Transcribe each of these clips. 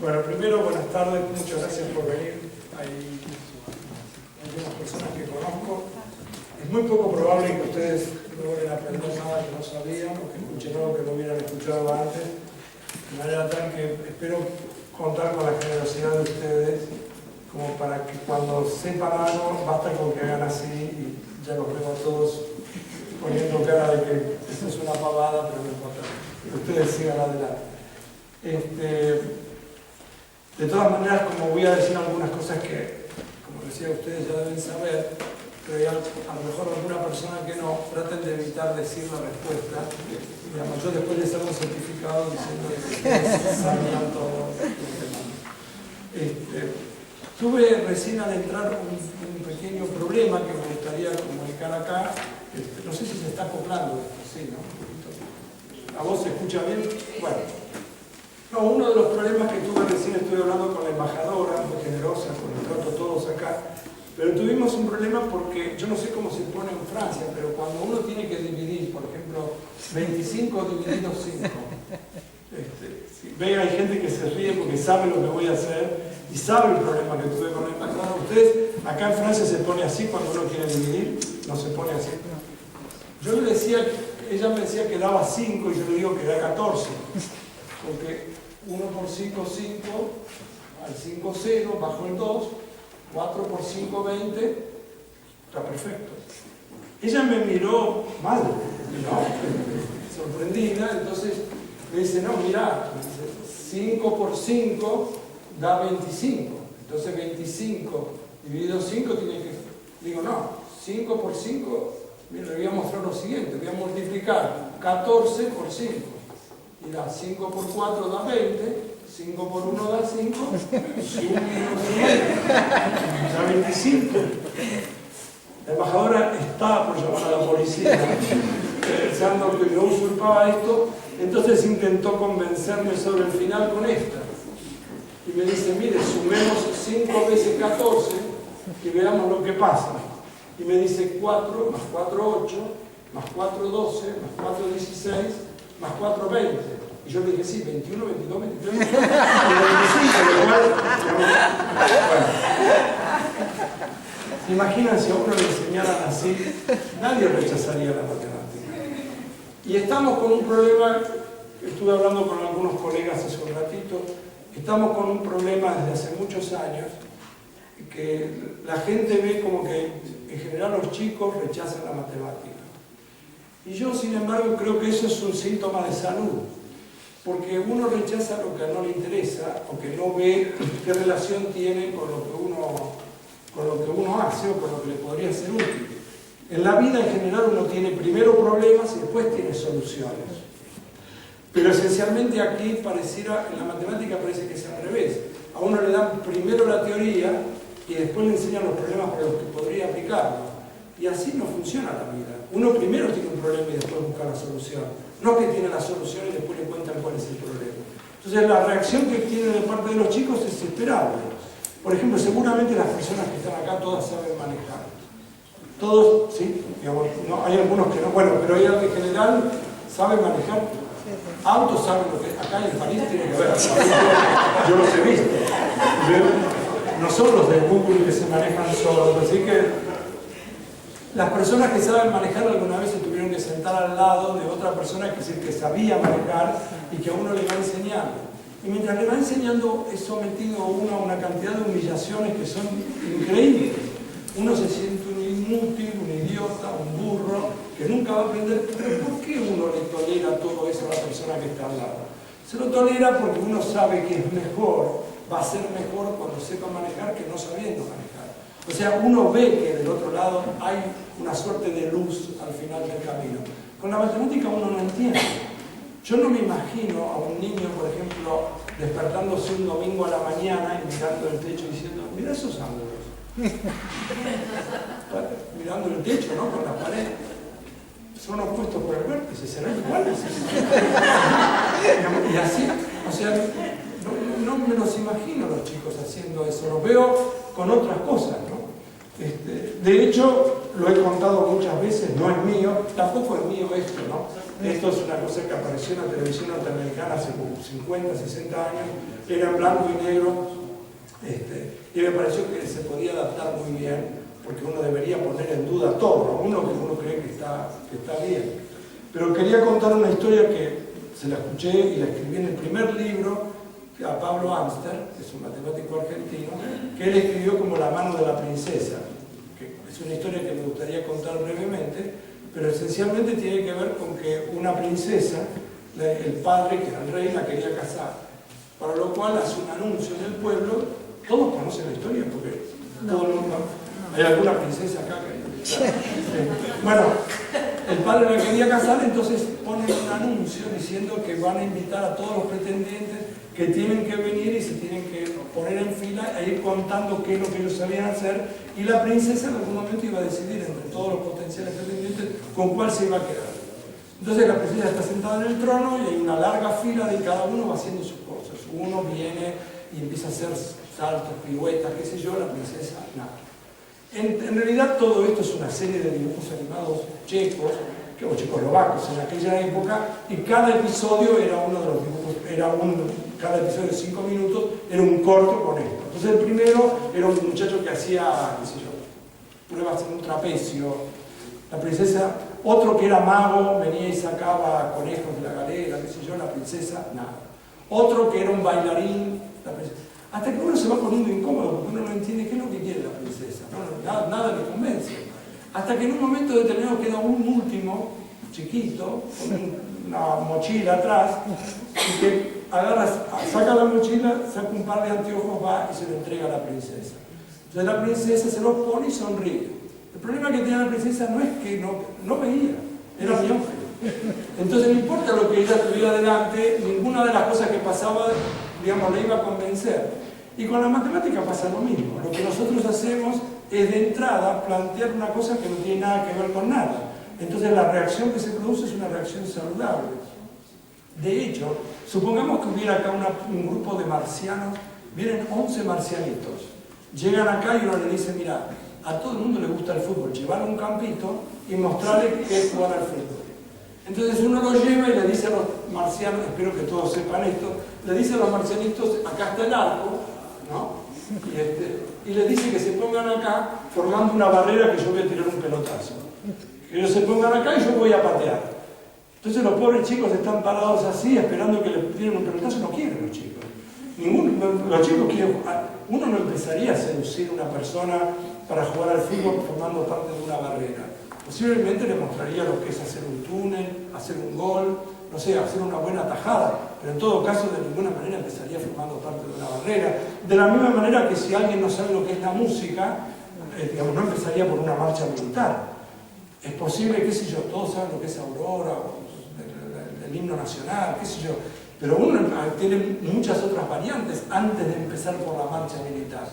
Bueno, primero, buenas tardes, muchas gracias por venir. Hay algunas personas que conozco. Es muy poco probable que ustedes logren aprender nada que no sabían o que escuchen algo que no hubieran escuchado antes. De manera tal que espero contar con la generosidad de ustedes como para que cuando sepan algo, basta con que hagan así y ya los veo a todos poniendo cara de que esto es una pavada, pero no importa. Ustedes sigan adelante. De todas maneras, como voy a decir algunas cosas que, como decía, ustedes ya deben saber, pero a lo mejor alguna persona que no, traten de evitar decir la respuesta. Digamos, yo después les hago un certificado diciendo que sabían todo. Tuve recién al entrar un pequeño problema que me gustaría comunicar acá. No sé si se está acoplando esto, sí, ¿no? ¿La voz se escucha bien? Bueno. No, uno de los problemas que tuve recién, estoy hablando con la embajadora, muy generosa, con el trato todos acá, pero tuvimos un problema porque, yo no sé cómo se pone en Francia, pero cuando uno tiene que dividir, por ejemplo, 25 dividido 5, ven, hay gente que se ríe porque sabe lo que voy a hacer y sabe el problema que tuve con la embajadora. Ustedes, acá en Francia se pone así cuando uno quiere dividir, no se pone así. Yo le decía, ella me decía que daba 5 y yo le digo que da 14, porque 1 por 5, 5, al 5, 0, bajo el 2, 4 por 5, 20, está perfecto. Ella me miró mal, sorprendida, entonces me dice, no, mirá, 5 por 5 da 25, entonces 25 dividido 5 tiene que... Digo, no, 5 por 5, mira, le voy a mostrar lo siguiente, voy a multiplicar 14 por 5. Y da 5 por 4 da 20, 5 por 1 da 5, y 1 menos 1 da 25. La embajadora estaba por llamar a la policía, pensando que yo usurpaba esto, entonces intentó convencerme sobre el final con esta. Y me dice, mire, sumemos 5 veces 14 y veamos lo que pasa. Y me dice 4 más 4, 8, más 4, 12, más 4, 16, más 4, 20. Y yo le dije, sí, 21, 22, 23, 25, lo cual... Bueno. ¿Se imaginan si a uno le enseñaran así? Nadie rechazaría la matemática. Y estamos con un problema, estuve hablando con algunos colegas hace un ratito, estamos con un problema desde hace muchos años, que la gente ve como que en general los chicos rechazan la matemática. Y yo, sin embargo, creo que eso es un síntoma de salud, porque uno rechaza lo que no le interesa o que no ve qué relación tiene con lo que uno hace o con lo que le podría ser útil. En la vida en general uno tiene primero problemas y después tiene soluciones. Pero esencialmente aquí pareciera, en la matemática parece que es al revés. A uno le dan primero la teoría y después le enseñan los problemas para los que podría aplicarlo. Y así no funciona la vida. Uno primero tiene un problema y después busca la solución. No que tiene la solución y después le cuentan cuál es el problema. Entonces la reacción que tienen de parte de los chicos es esperable. Por ejemplo, seguramente las personas que están acá todas saben manejar. Todos, sí, digamos, no, hay algunos que no, bueno, pero ella en general sabe manejar. Autos saben lo que acá en París tiene que ver. Yo los he visto. No son los de Google que se manejan solos, así que las personas que saben manejar alguna vez se tuvieron que sentar al lado de otra persona que sabía manejar y que a uno le va enseñando. Y mientras le va enseñando es sometido uno a una cantidad de humillaciones que son increíbles. Uno se siente un inútil, un idiota, un burro, que nunca va a aprender. Pero ¿por qué uno le tolera todo eso a la persona que está al lado? Se lo tolera porque uno sabe que es mejor, va a ser mejor cuando sepa manejar que no sabiendo manejar. O sea, uno ve que del otro lado hay una suerte de luz al final del camino. Con la matemática uno no entiende. Yo no me imagino a un niño, por ejemplo, despertándose un domingo a la mañana y mirando el techo y diciendo, mira esos ángulos. Mirando el techo, ¿no? Con la pared. Son opuestos por el vértice, serán iguales. Y así, o sea, no me los imagino los chicos haciendo eso. Los veo con otras cosas, ¿no? De hecho, lo he contado muchas veces, no es mío, tampoco es mío esto, ¿no? Esto es una cosa que apareció en la televisión norteamericana hace como 50, 60 años, era en blanco y negro, y me pareció que se podía adaptar muy bien, porque uno debería poner en duda todo, uno que uno cree que está bien. Pero quería contar una historia que se la escuché y la escribí en el primer libro a Pablo Amster, que es un matemático argentino, que él escribió como La mano de la princesa, que es una historia que me gustaría contar brevemente, pero esencialmente tiene que ver con que una princesa, el padre, que era el rey, la quería casar, para lo cual hace un anuncio en el pueblo. Todos conocen la historia porque todo el mundo... ¿Hay alguna princesa acá? Bueno, el padre la quería casar, entonces ponen un anuncio diciendo que van a invitar a todos los pretendientes que tienen que venir y se tienen que poner en fila e ir contando qué es lo que ellos sabían hacer, y la princesa en algún momento iba a decidir entre todos los potenciales pretendientes con cuál se iba a quedar. Entonces la princesa está sentada en el trono y hay una larga fila de cada uno va haciendo sus cosas. Uno viene y empieza a hacer saltos, piruetas, qué sé yo, la princesa nada. En realidad todo esto es una serie de dibujos animados checos, o checoslovacos en aquella época, y cada episodio era uno de los dibujos, cada episodio de 5 minutos era un corto con esto. Entonces el primero era un muchacho que hacía, qué sé yo, pruebas en un trapecio, la princesa, otro que era mago, venía y sacaba conejos de la galera, qué sé yo, la princesa, nada. Otro que era un bailarín, la princesa. Hasta que uno se va poniendo incómodo porque uno no entiende qué es lo que quiere la princesa, nada le convence. Hasta que en un momento determinado queda un último, chiquito, con una mochila atrás, y que saca la mochila, saca un par de anteojos, va y se lo entrega a la princesa. Entonces la princesa se los pone y sonríe. El problema que tenía la princesa no es que no veía, era miope. Entonces no importa lo que ella tuviera delante, ninguna de las cosas que pasaba, digamos, le iba a convencer. Y con la matemática pasa lo mismo. Lo que nosotros hacemos es de entrada plantear una cosa que no tiene nada que ver con nada. Entonces la reacción que se produce es una reacción saludable. De hecho, supongamos que hubiera acá un grupo de marcianos, vienen 11 marcianitos, llegan acá y uno le dice, mira, a todo el mundo le gusta el fútbol, llevarle un campito y mostrarle qué es jugar al fútbol. Entonces uno lo lleva y le dice a los marcianos, espero que todos sepan esto, le dice a los marcianitos, acá está el arco, ¿no? Y les dice que se pongan acá formando una barrera que yo voy a tirar un pelotazo. Que ellos se pongan acá y yo voy a patear. Entonces los pobres chicos están parados así esperando que les tiren un pelotazo. No quieren los chicos. Los chicos quieren jugar. Uno no empezaría a seducir a una persona para jugar al fútbol formando parte de una barrera. Posiblemente le mostraría lo que es hacer un túnel, hacer un gol, no sé, hacer una buena tajada, pero en todo caso de ninguna manera empezaría formando parte de una barrera. De la misma manera que si alguien no sabe lo que es la música, digamos, no empezaría por una marcha militar. Es posible, qué sé yo, todos saben lo que es Aurora, o el himno nacional, qué sé yo, pero uno tiene muchas otras variantes antes de empezar por la marcha militar.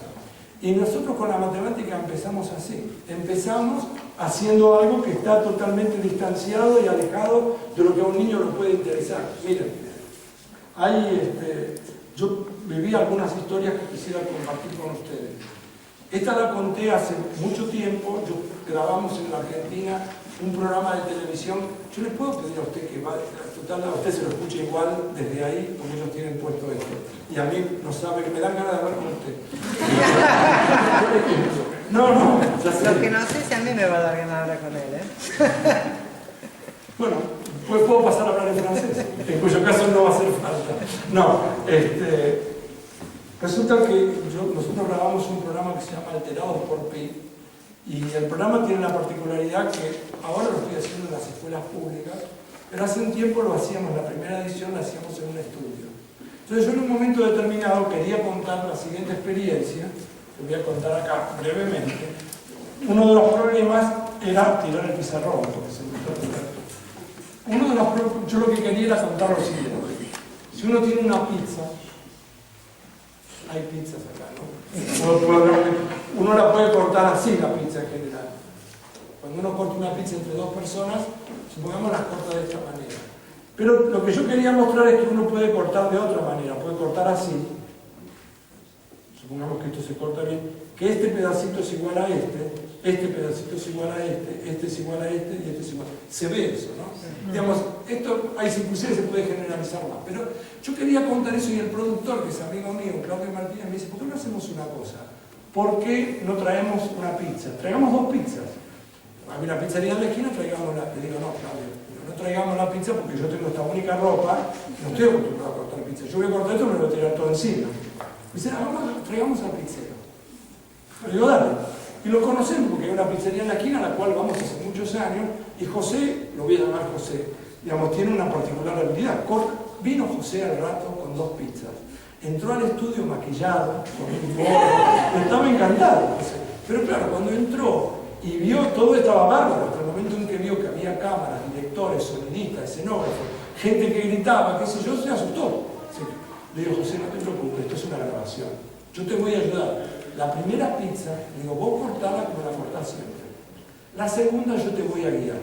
Y nosotros con la matemática empezamos así, empezamos haciendo algo que está totalmente distanciado y alejado de lo que a un niño le puede interesar. Miren, yo viví algunas historias que quisiera compartir con ustedes. Esta la conté hace mucho tiempo, grabamos en la Argentina un programa de televisión. Yo les puedo pedir a usted que total, a usted se lo escuche igual desde ahí, porque ellos tienen puesto esto. Y a mí no sabe, me dan ganas de hablar con usted. No, ya sé. Lo que no sé si a mí me va a dar ganas de hablar con él, Bueno, pues puedo pasar a hablar en francés, en cuyo caso no va a hacer falta. No, resulta que nosotros grabamos un programa que se llama Alterados por Pi, y el programa tiene la particularidad que ahora lo estoy haciendo en las escuelas públicas, pero hace un tiempo lo hacíamos, la primera edición la hacíamos en un estudio. Entonces yo en un momento determinado quería contar la siguiente experiencia, que voy a contar acá brevemente. Uno de los problemas era tirar el pizarrón, porque se me está tirando. Yo lo que quería era contar lo siguiente. Si uno tiene una pizza, hay pizzas acá, ¿no? Uno la puede cortar así, la pizza en general. Cuando uno corta una pizza entre dos personas, supongamos las corta de esta manera. Pero lo que yo quería mostrar es que uno puede cortar de otra manera, puede cortar así. Supongamos que esto se corta bien, que este pedacito es igual a este, este pedacito es igual a este es igual a este y este es igual. Se ve eso, ¿no? Digamos, esto hay inclusive se puede generalizar más. Pero yo quería contar eso y el productor, que es amigo mío, Claudio Martínez, me dice, ¿por qué no hacemos una cosa? ¿Por qué no traemos una pizza? Traigamos 2 pizzas. Hay una pizzería en la esquina, traigámosla. Le digo, no, Claudio, no traigamos la pizza porque yo tengo esta única ropa, no estoy acostumbrado a cortar pizza. Yo voy a cortar esto y me lo voy a tirar todo encima. Me dice, traigamos al pizzero. Le digo, dale. Y lo conocemos porque hay una pizzería en la esquina a la cual vamos hace muchos años, y José, lo voy a llamar José, digamos, tiene una particular habilidad. Vino José al rato con 2 pizzas. Entró al estudio maquillado, con un gorro, estaba encantado José. Pero claro, cuando entró y vio, todo estaba bárbaro, hasta el momento en que vio que había cámaras, directores, sonidistas, escenógrafos, gente que gritaba, qué sé yo, se asustó. Le digo, José, no te preocupes, esto es una grabación. Yo te voy a ayudar. La primera pizza, digo, vos cortala como la cortás siempre. La segunda yo te voy a guiar.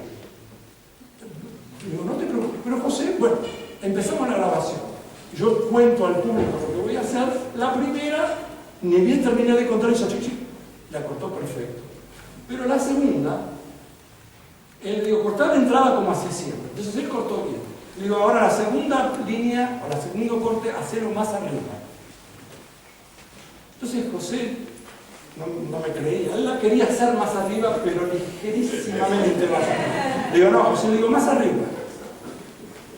Digo, no te preocupes. Pero José, bueno, empezamos la grabación. Yo cuento al público lo que voy a hacer. La primera, ni bien terminé de contar eso, chichi, la cortó perfecto. Pero la segunda, él digo, cortar de entrada como hace siempre. Entonces él cortó bien. Le digo, ahora la segunda línea, o la segundo corte, hacelo más arriba. Entonces José no me creía, él la quería hacer más arriba, pero ligerísimamente más arriba. Le digo, no, José, le digo, más arriba.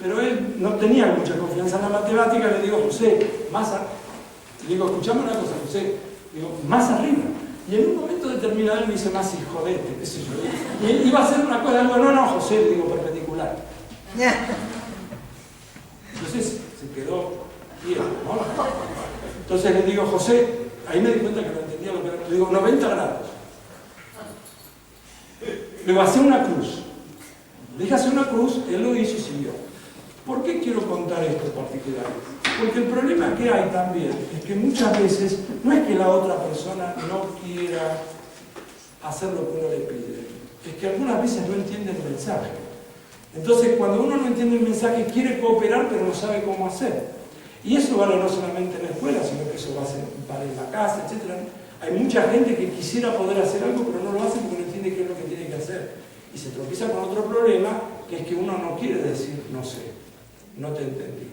Pero él no tenía mucha confianza en la matemática, le digo, José, más arriba. Le digo, escuchame una cosa, José, le digo, más arriba. Y en un momento determinado él me dice, más hijo de qué sé yo. Y él iba a hacer una cosa, digo, no, José, le digo, perpendicular. Entonces se quedó bien, ¿no? Entonces le digo, José, ahí me di cuenta que no entendía lo que era. Le digo, 90 grados. Le digo, hace una cruz. Le dije, hace una cruz, él lo hizo y siguió. ¿Por qué quiero contar esto en particular? Porque el problema que hay también es que muchas veces no es que la otra persona no quiera hacer lo que uno le pide, es que algunas veces no entiende el mensaje. Entonces, cuando uno no entiende el mensaje, quiere cooperar, pero no sabe cómo hacer. Y eso vale no solamente en la escuela, sino que eso vale en la casa, etc. Hay mucha gente que quisiera poder hacer algo, pero no lo hace porque no entiende qué es lo que tiene que hacer. Y se tropieza con otro problema, que es que uno no quiere decir, no sé, no te entendí.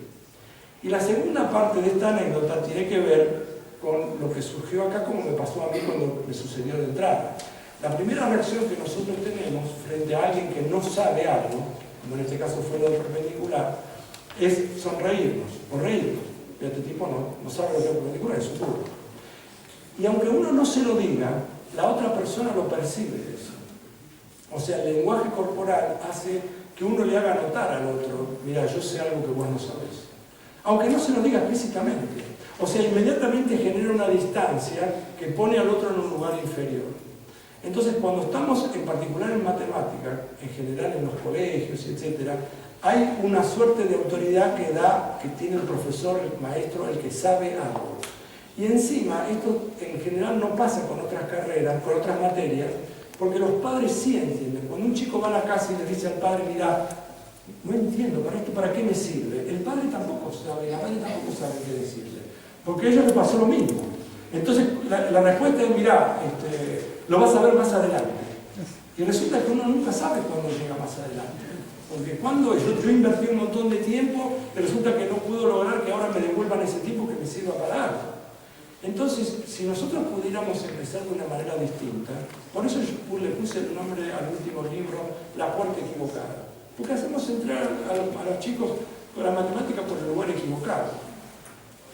Y la segunda parte de esta anécdota tiene que ver con lo que surgió acá, como me pasó a mí cuando me sucedió de entrada. La primera reacción que nosotros tenemos frente a alguien que no sabe algo, como en este caso fue lo de perpendicular, es sonreírnos o reírnos. Este tipo no sabe lo que es perpendicular, es un burro. Y aunque uno no se lo diga, la otra persona lo percibe eso. O sea, el lenguaje corporal hace que uno le haga notar al otro, mira, yo sé algo que vos no sabés. Aunque no se lo diga explícitamente. O sea, inmediatamente genera una distancia que pone al otro en un lugar inferior. Entonces, cuando estamos, en particular en matemática, en general en los colegios, etc., hay una suerte de autoridad que tiene el profesor, el maestro, el que sabe algo. Y encima, esto en general no pasa con otras carreras, con otras materias, porque los padres sí entienden. Cuando un chico va a la casa y le dice al padre, mira, no entiendo, ¿para esto para qué me sirve? El padre tampoco sabe, la madre tampoco sabe qué decirle, porque a ellos les pasó lo mismo. Entonces, la respuesta es, mira, lo vas a ver más adelante. Y resulta que uno nunca sabe cuándo llega más adelante. Porque cuando yo invertí un montón de tiempo, y resulta que no puedo lograr que ahora me devuelvan ese tiempo que me sirva para algo. Entonces, si nosotros pudiéramos empezar de una manera distinta, por eso yo le puse el nombre al último libro, La puerta equivocada. Porque hacemos entrar a los chicos con la matemática por el lugar equivocado.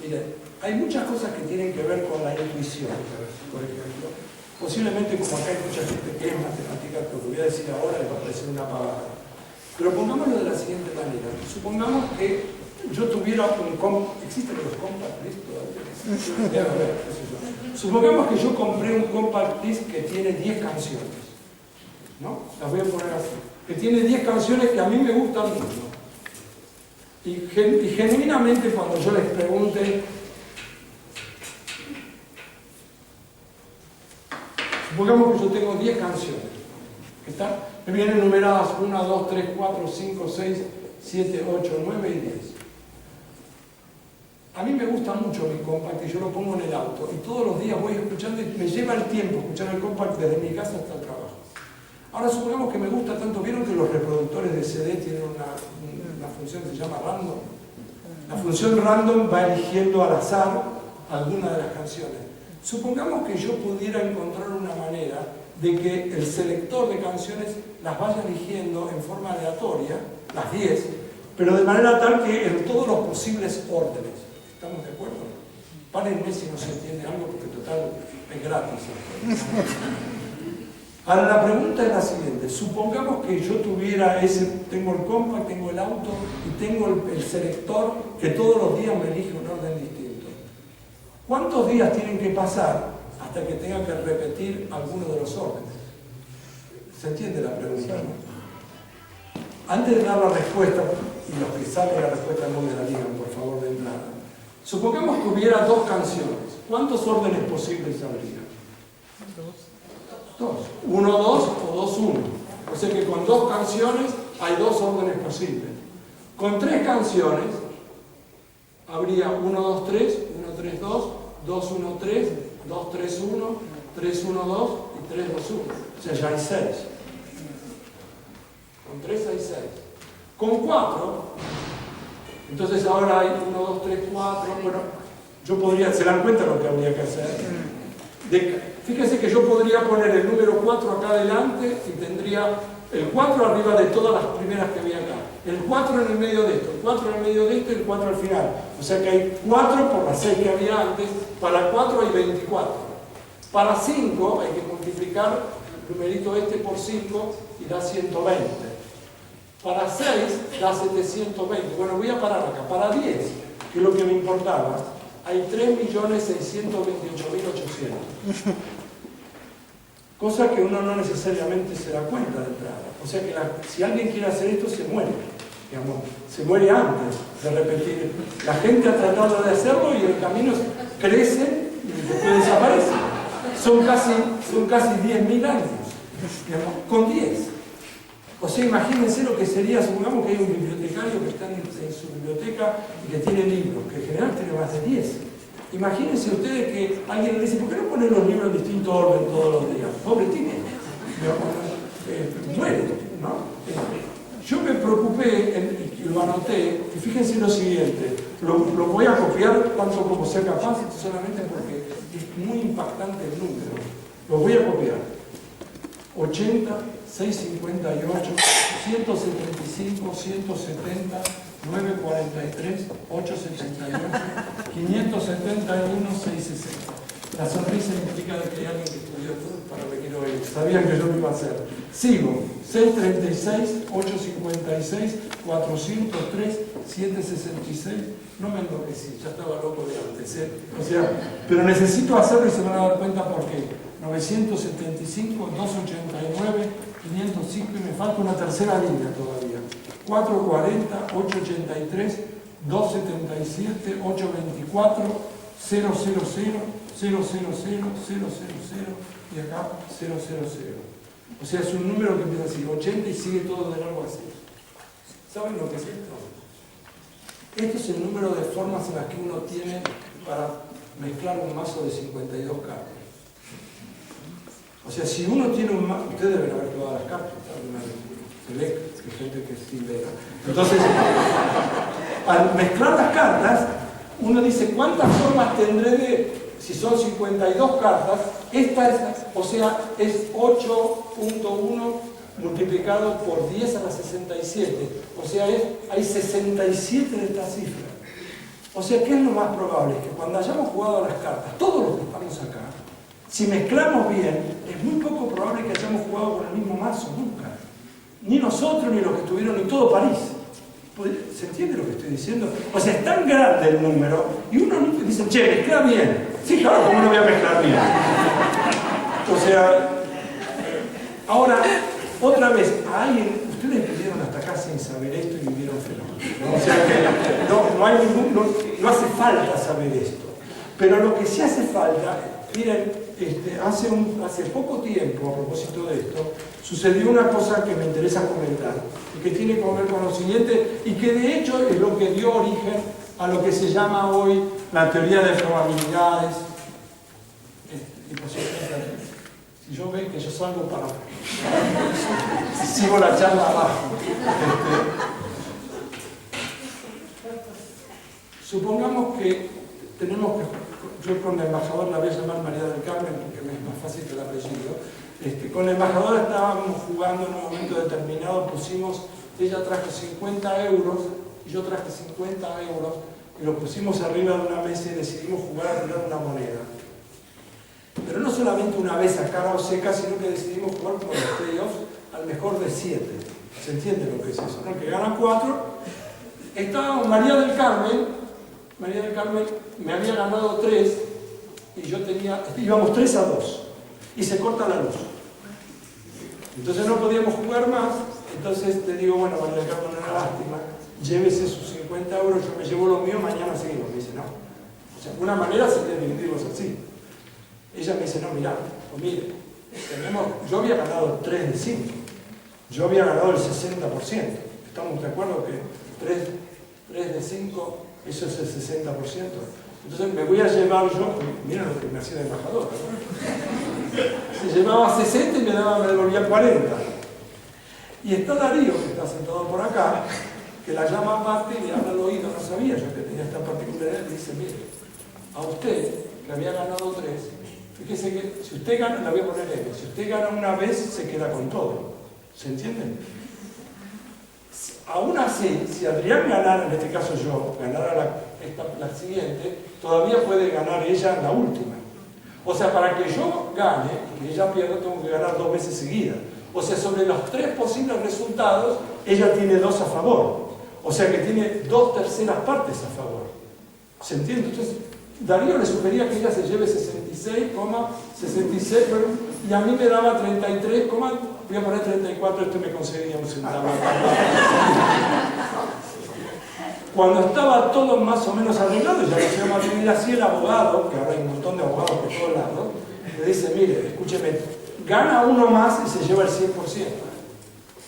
Miren, hay muchas cosas que tienen que ver con la intuición, por ejemplo. Posiblemente, como acá hay mucha gente que es matemática, lo que voy a decir ahora les va a parecer una pavada. Pero pongámoslo de la siguiente manera. Supongamos que yo tuviera ¿existen los compact disc todavía? Supongamos que yo compré un compact disc que tiene 10 canciones. ¿No? Las voy a poner así. Que tiene 10 canciones que a mí me gustan mucho. Y genuinamente cuando yo les pregunte, supongamos que yo tengo 10 canciones, que me vienen numeradas 1, 2, 3, 4, 5, 6, 7, 8, 9 y 10. A mí me gusta mucho mi compact y yo lo pongo en el auto y todos los días voy escuchando y me lleva el tiempo escuchar el compact desde mi casa hasta el trabajo. Ahora supongamos que me gusta tanto, vieron que los reproductores de CD tienen una función que se llama random. La función random va eligiendo al azar alguna de las canciones. Supongamos que yo pudiera encontrar una manera de que el selector de canciones las vaya eligiendo en forma aleatoria, las 10, pero de manera tal que en todos los posibles órdenes. ¿Estamos de acuerdo? Párenme si no se entiende algo, porque total es gratis. Ahora la pregunta es la siguiente. Supongamos que yo tuviera tengo el compact, tengo el auto y tengo el selector que todos los días me elige un orden distinto. ¿Cuántos días tienen que pasar hasta que tenga que repetir alguno de los órdenes? ¿Se entiende la pregunta, no? Antes de dar la respuesta, y los que saben la respuesta no me la digan, por favor, de entrada. Supongamos que hubiera dos canciones. ¿Cuántos órdenes posibles habría? Dos. 1, 2 o 2, 1. O sea que con dos canciones hay dos órdenes posibles. Con tres canciones habría 1, 2, 3, 1, 3, 2, 2, 1, 3, 2, 3, 1, 3, 1, 2 y 3, 2, 1. O sea, ya hay 6. Con 3 hay 6. Con 4, entonces ahora hay 1, 2, 3, 4. Bueno, yo podría, ¿se dan cuenta lo que habría que hacer? Fíjense que yo podría poner el número 4 acá adelante y tendría el 4 arriba de todas las primeras que había acá. El 4 en el medio de esto, el 4 en el medio de esto y el 4 al final. O sea que hay 4 por las 6 que había antes. Para 4 hay 24. Para 5 hay que multiplicar el numerito este por 5 y da 120. Para 6 da 720. Bueno, voy a parar acá. Para 10, que es lo que me importaba, hay 3.628.800. Cosa que uno no necesariamente se da cuenta de entrada. O sea que si alguien quiere hacer esto, se muere. Digamos, se muere antes de repetir. La gente ha tratado de hacerlo y el camino crece y después desaparece. Son casi 10.000 años. Digamos, con 10. O sea, imagínense lo que sería, supongamos que hay un bibliotecario que está en su biblioteca y que tiene libros, que en general tiene más de 10. Imagínense ustedes que alguien le dice, ¿por qué no poner los libros en distinto orden todos los días? Pobre tiene, muere, ¿no? Yo me preocupé y lo anoté, y fíjense lo siguiente, lo voy a copiar tanto como sea capaz, solamente porque es muy impactante el número. Lo voy a copiar. 80, 658, 175, 170, 943, 878, 571, 660. La sonrisa implica de que hay alguien que estudió todo para lo que quiero oír. Sabían que yo lo iba a hacer. Sigo. 636, 856, 403, 766. No me enloquecí, ya estaba loco de antes. O sea, pero necesito hacerlo y se van a dar cuenta por qué. 975, 289, 505 y me falta una tercera línea todavía. 440, 883, 277, 824, 000, 000, 000, 000 y acá 000. O sea, es un número que empieza así, 80 y sigue todo de largo así. ¿Saben lo que es esto? Esto es el número de formas en las que uno tiene para mezclar un mazo de 52 cartas. O sea, si uno tiene un mazo, ustedes deben haber todas las cartas, se ve que hay gente que sí vea. Entonces, al mezclar las cartas, uno dice, ¿cuántas formas tendré de, si son 52 cartas, esta es, o sea, es 8.1 multiplicado por 10 a la 67. O sea, hay 67 de esta cifra. O sea, ¿qué es lo más probable? Que cuando hayamos jugado a las cartas, todos los que estamos acá, si mezclamos bien, es muy poco probable que hayamos jugado con el mismo mazo, nunca. Ni nosotros, ni los que estuvieron, ni todo París. ¿Se entiende lo que estoy diciendo? O sea, es tan grande el número, y uno dice, che, mezcla bien. Sí, claro, ¿cómo no voy a mezclar bien? O sea, ahora, otra vez, ustedes vivieron hasta acá sin saber esto y vivieron fenómenos, ¿no? O sea que no hace falta saber esto. Pero lo que sí hace falta, miren, hace poco tiempo, a propósito de esto, sucedió una cosa que me interesa comentar y que tiene que ver con lo siguiente y que de hecho es lo que dio origen a lo que se llama hoy la teoría de probabilidades. Y por cierto, si yo veo que yo salgo para... sigo la charla abajo. Supongamos que tenemos que... Yo con el embajador la voy a llamar María del Carmen porque me es más fácil que el apellido. Con el embajador estábamos jugando en un momento determinado, pusimos... Ella trajo 50 euros y yo traje 50 euros y los pusimos arriba de una mesa y decidimos jugar a tirar una moneda. Pero no solamente una vez a cara o seca, sino que decidimos jugar como los playoffs al mejor de 7. ¿Se entiende lo que es eso, no? Que ganan 4. Estaba María del Carmen me había ganado 3 y yo tenía, íbamos 3-2 y se corta la luz. Entonces no podíamos jugar más, entonces le digo, bueno, María del Carmen, una lástima, llévese sus 50 euros, yo me llevo los míos, mañana seguimos. Me dice, no. O sea, una manera sería dividirlos así. Ella me dice, no, mirá, pues mire, yo había ganado 3 de 5, yo había ganado el 60%. ¿Estamos de acuerdo que 3 de 5, eso es el 60%? Entonces me voy a llevar yo, miren lo que me hacía de embajador, ¿no? Se llevaba 60 y me devolvía 40. Y está Darío, que está sentado por acá, que la llama aparte y le habla al oído, no sabía yo que tenía esta particularidad, y dice, mire, a usted, que había ganado 3, fíjese que si usted gana, la voy a poner F, si usted gana una vez, se queda con todo. ¿Se entiende? Aún así, si Adrián ganara, en este caso yo, ganara la siguiente, todavía puede ganar ella la última. O sea, para que yo gane y que ella pierda, tengo que ganar 2 veces seguidas. O sea, sobre los 3 posibles resultados, ella tiene 2 a favor. O sea que tiene 2/3 partes a favor. ¿Se entiende? Entonces, Darío le sugería que ella se lleve 66,66 y a mí me daba 33, voy a poner 34, esto me conseguía un centavo. Cuando estaba todo más o menos arreglado, ya lo íbamos a dividir así, el abogado, que ahora hay un montón de abogados por todos lados, le dice, mire, escúcheme, gana uno más y se lleva el 100%.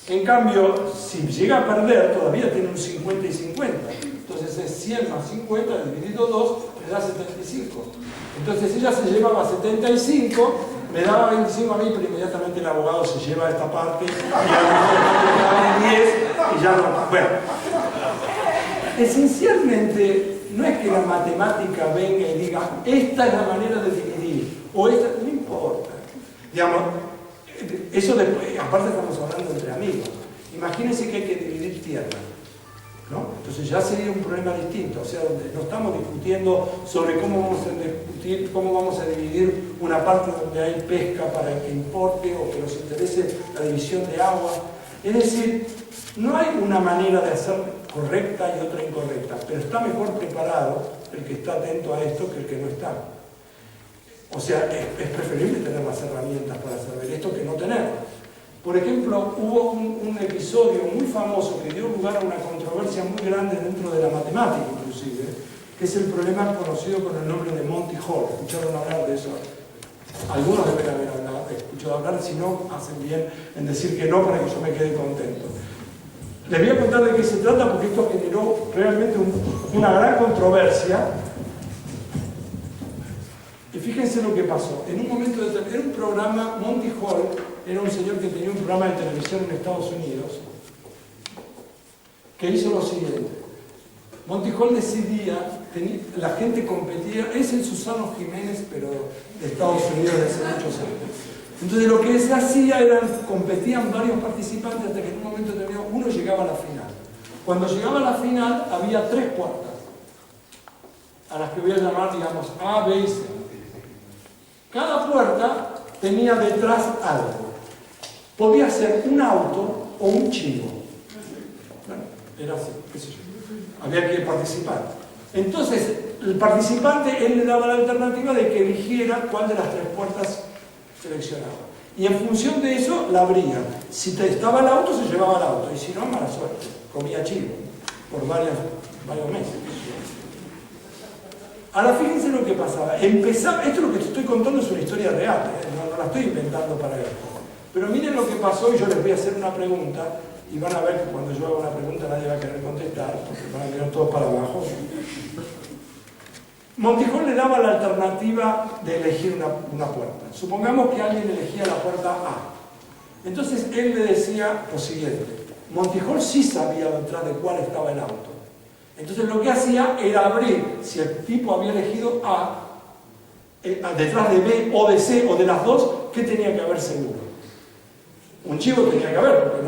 En cambio, si llega a perder, todavía tiene un 50 y 50. Entonces es 100 más 50 dividido 2, me da 75. Entonces ella se llevaba 75, me daba 25 a mí, pero inmediatamente el abogado se lleva esta parte, y a mí me daba 10 y ya no. Bueno, esencialmente no es que la matemática venga y diga, esta es la manera de dividir, o esta, no importa. Digamos, eso después, aparte estamos hablando entre amigos. Imagínense que hay que dividir tierra, ¿no? Entonces ya sería un problema distinto, o sea, donde no estamos discutiendo sobre cómo vamos a dividir una parte donde hay pesca para que importe o que nos interese la división de agua. Es decir, no hay una manera de hacer correcta y otra incorrecta, pero está mejor preparado el que está atento a esto que el que no está. O sea, es preferible tener las herramientas para saber esto que no tenerlas. Por ejemplo, hubo un episodio muy famoso que dio lugar a una controversia muy grande dentro de la matemática, inclusive, que es el problema conocido con el nombre de Monty Hall. ¿Escucharon hablar de eso? Algunos deben haber escuchado hablar, si no, hacen bien en decir que no para que yo me quede contento. Les voy a contar de qué se trata porque esto generó realmente una gran controversia. Y fíjense lo que pasó. En un momento determinado, era un programa, Monty Hall era un señor que tenía un programa de televisión en Estados Unidos que hizo lo siguiente. Monty Hall decidía, la gente competía, es el Susano Jiménez, pero de Estados Unidos de hace muchos años. Entonces lo que se hacía era, competían varios participantes hasta que en un momento determinado uno llegaba a la final. Cuando llegaba a la final había 3 puertas, a las que voy a llamar, digamos, A, B y C. Cada puerta tenía detrás algo. Podía ser un auto o un chivo. Bueno, era así, qué sé yo. Había que participar. Entonces, el participante, él le daba la alternativa de que eligiera cuál de las 3 puertas seleccionaba. Y en función de eso, la abría. Si estaba el auto, se llevaba el auto. Y si no, mala suerte. Comía chivo por varios meses. Ahora fíjense lo que pasaba. Esto es lo que te estoy contando, es una historia real, no la estoy inventando para esto. Pero miren lo que pasó y yo les voy a hacer una pregunta. y van a ver que cuando yo hago una pregunta nadie va a querer contestar, porque van a mirar todos para abajo. Montijo le daba la alternativa de elegir una puerta. Supongamos que alguien elegía la puerta A. Entonces él le decía lo siguiente: Montijo sí sabía detrás de cuál estaba el auto. Entonces lo que hacía era abrir, si el tipo había elegido A, detrás de B o de C o de las dos, ¿qué tenía que haber seguro? Un chivo tenía que haber, porque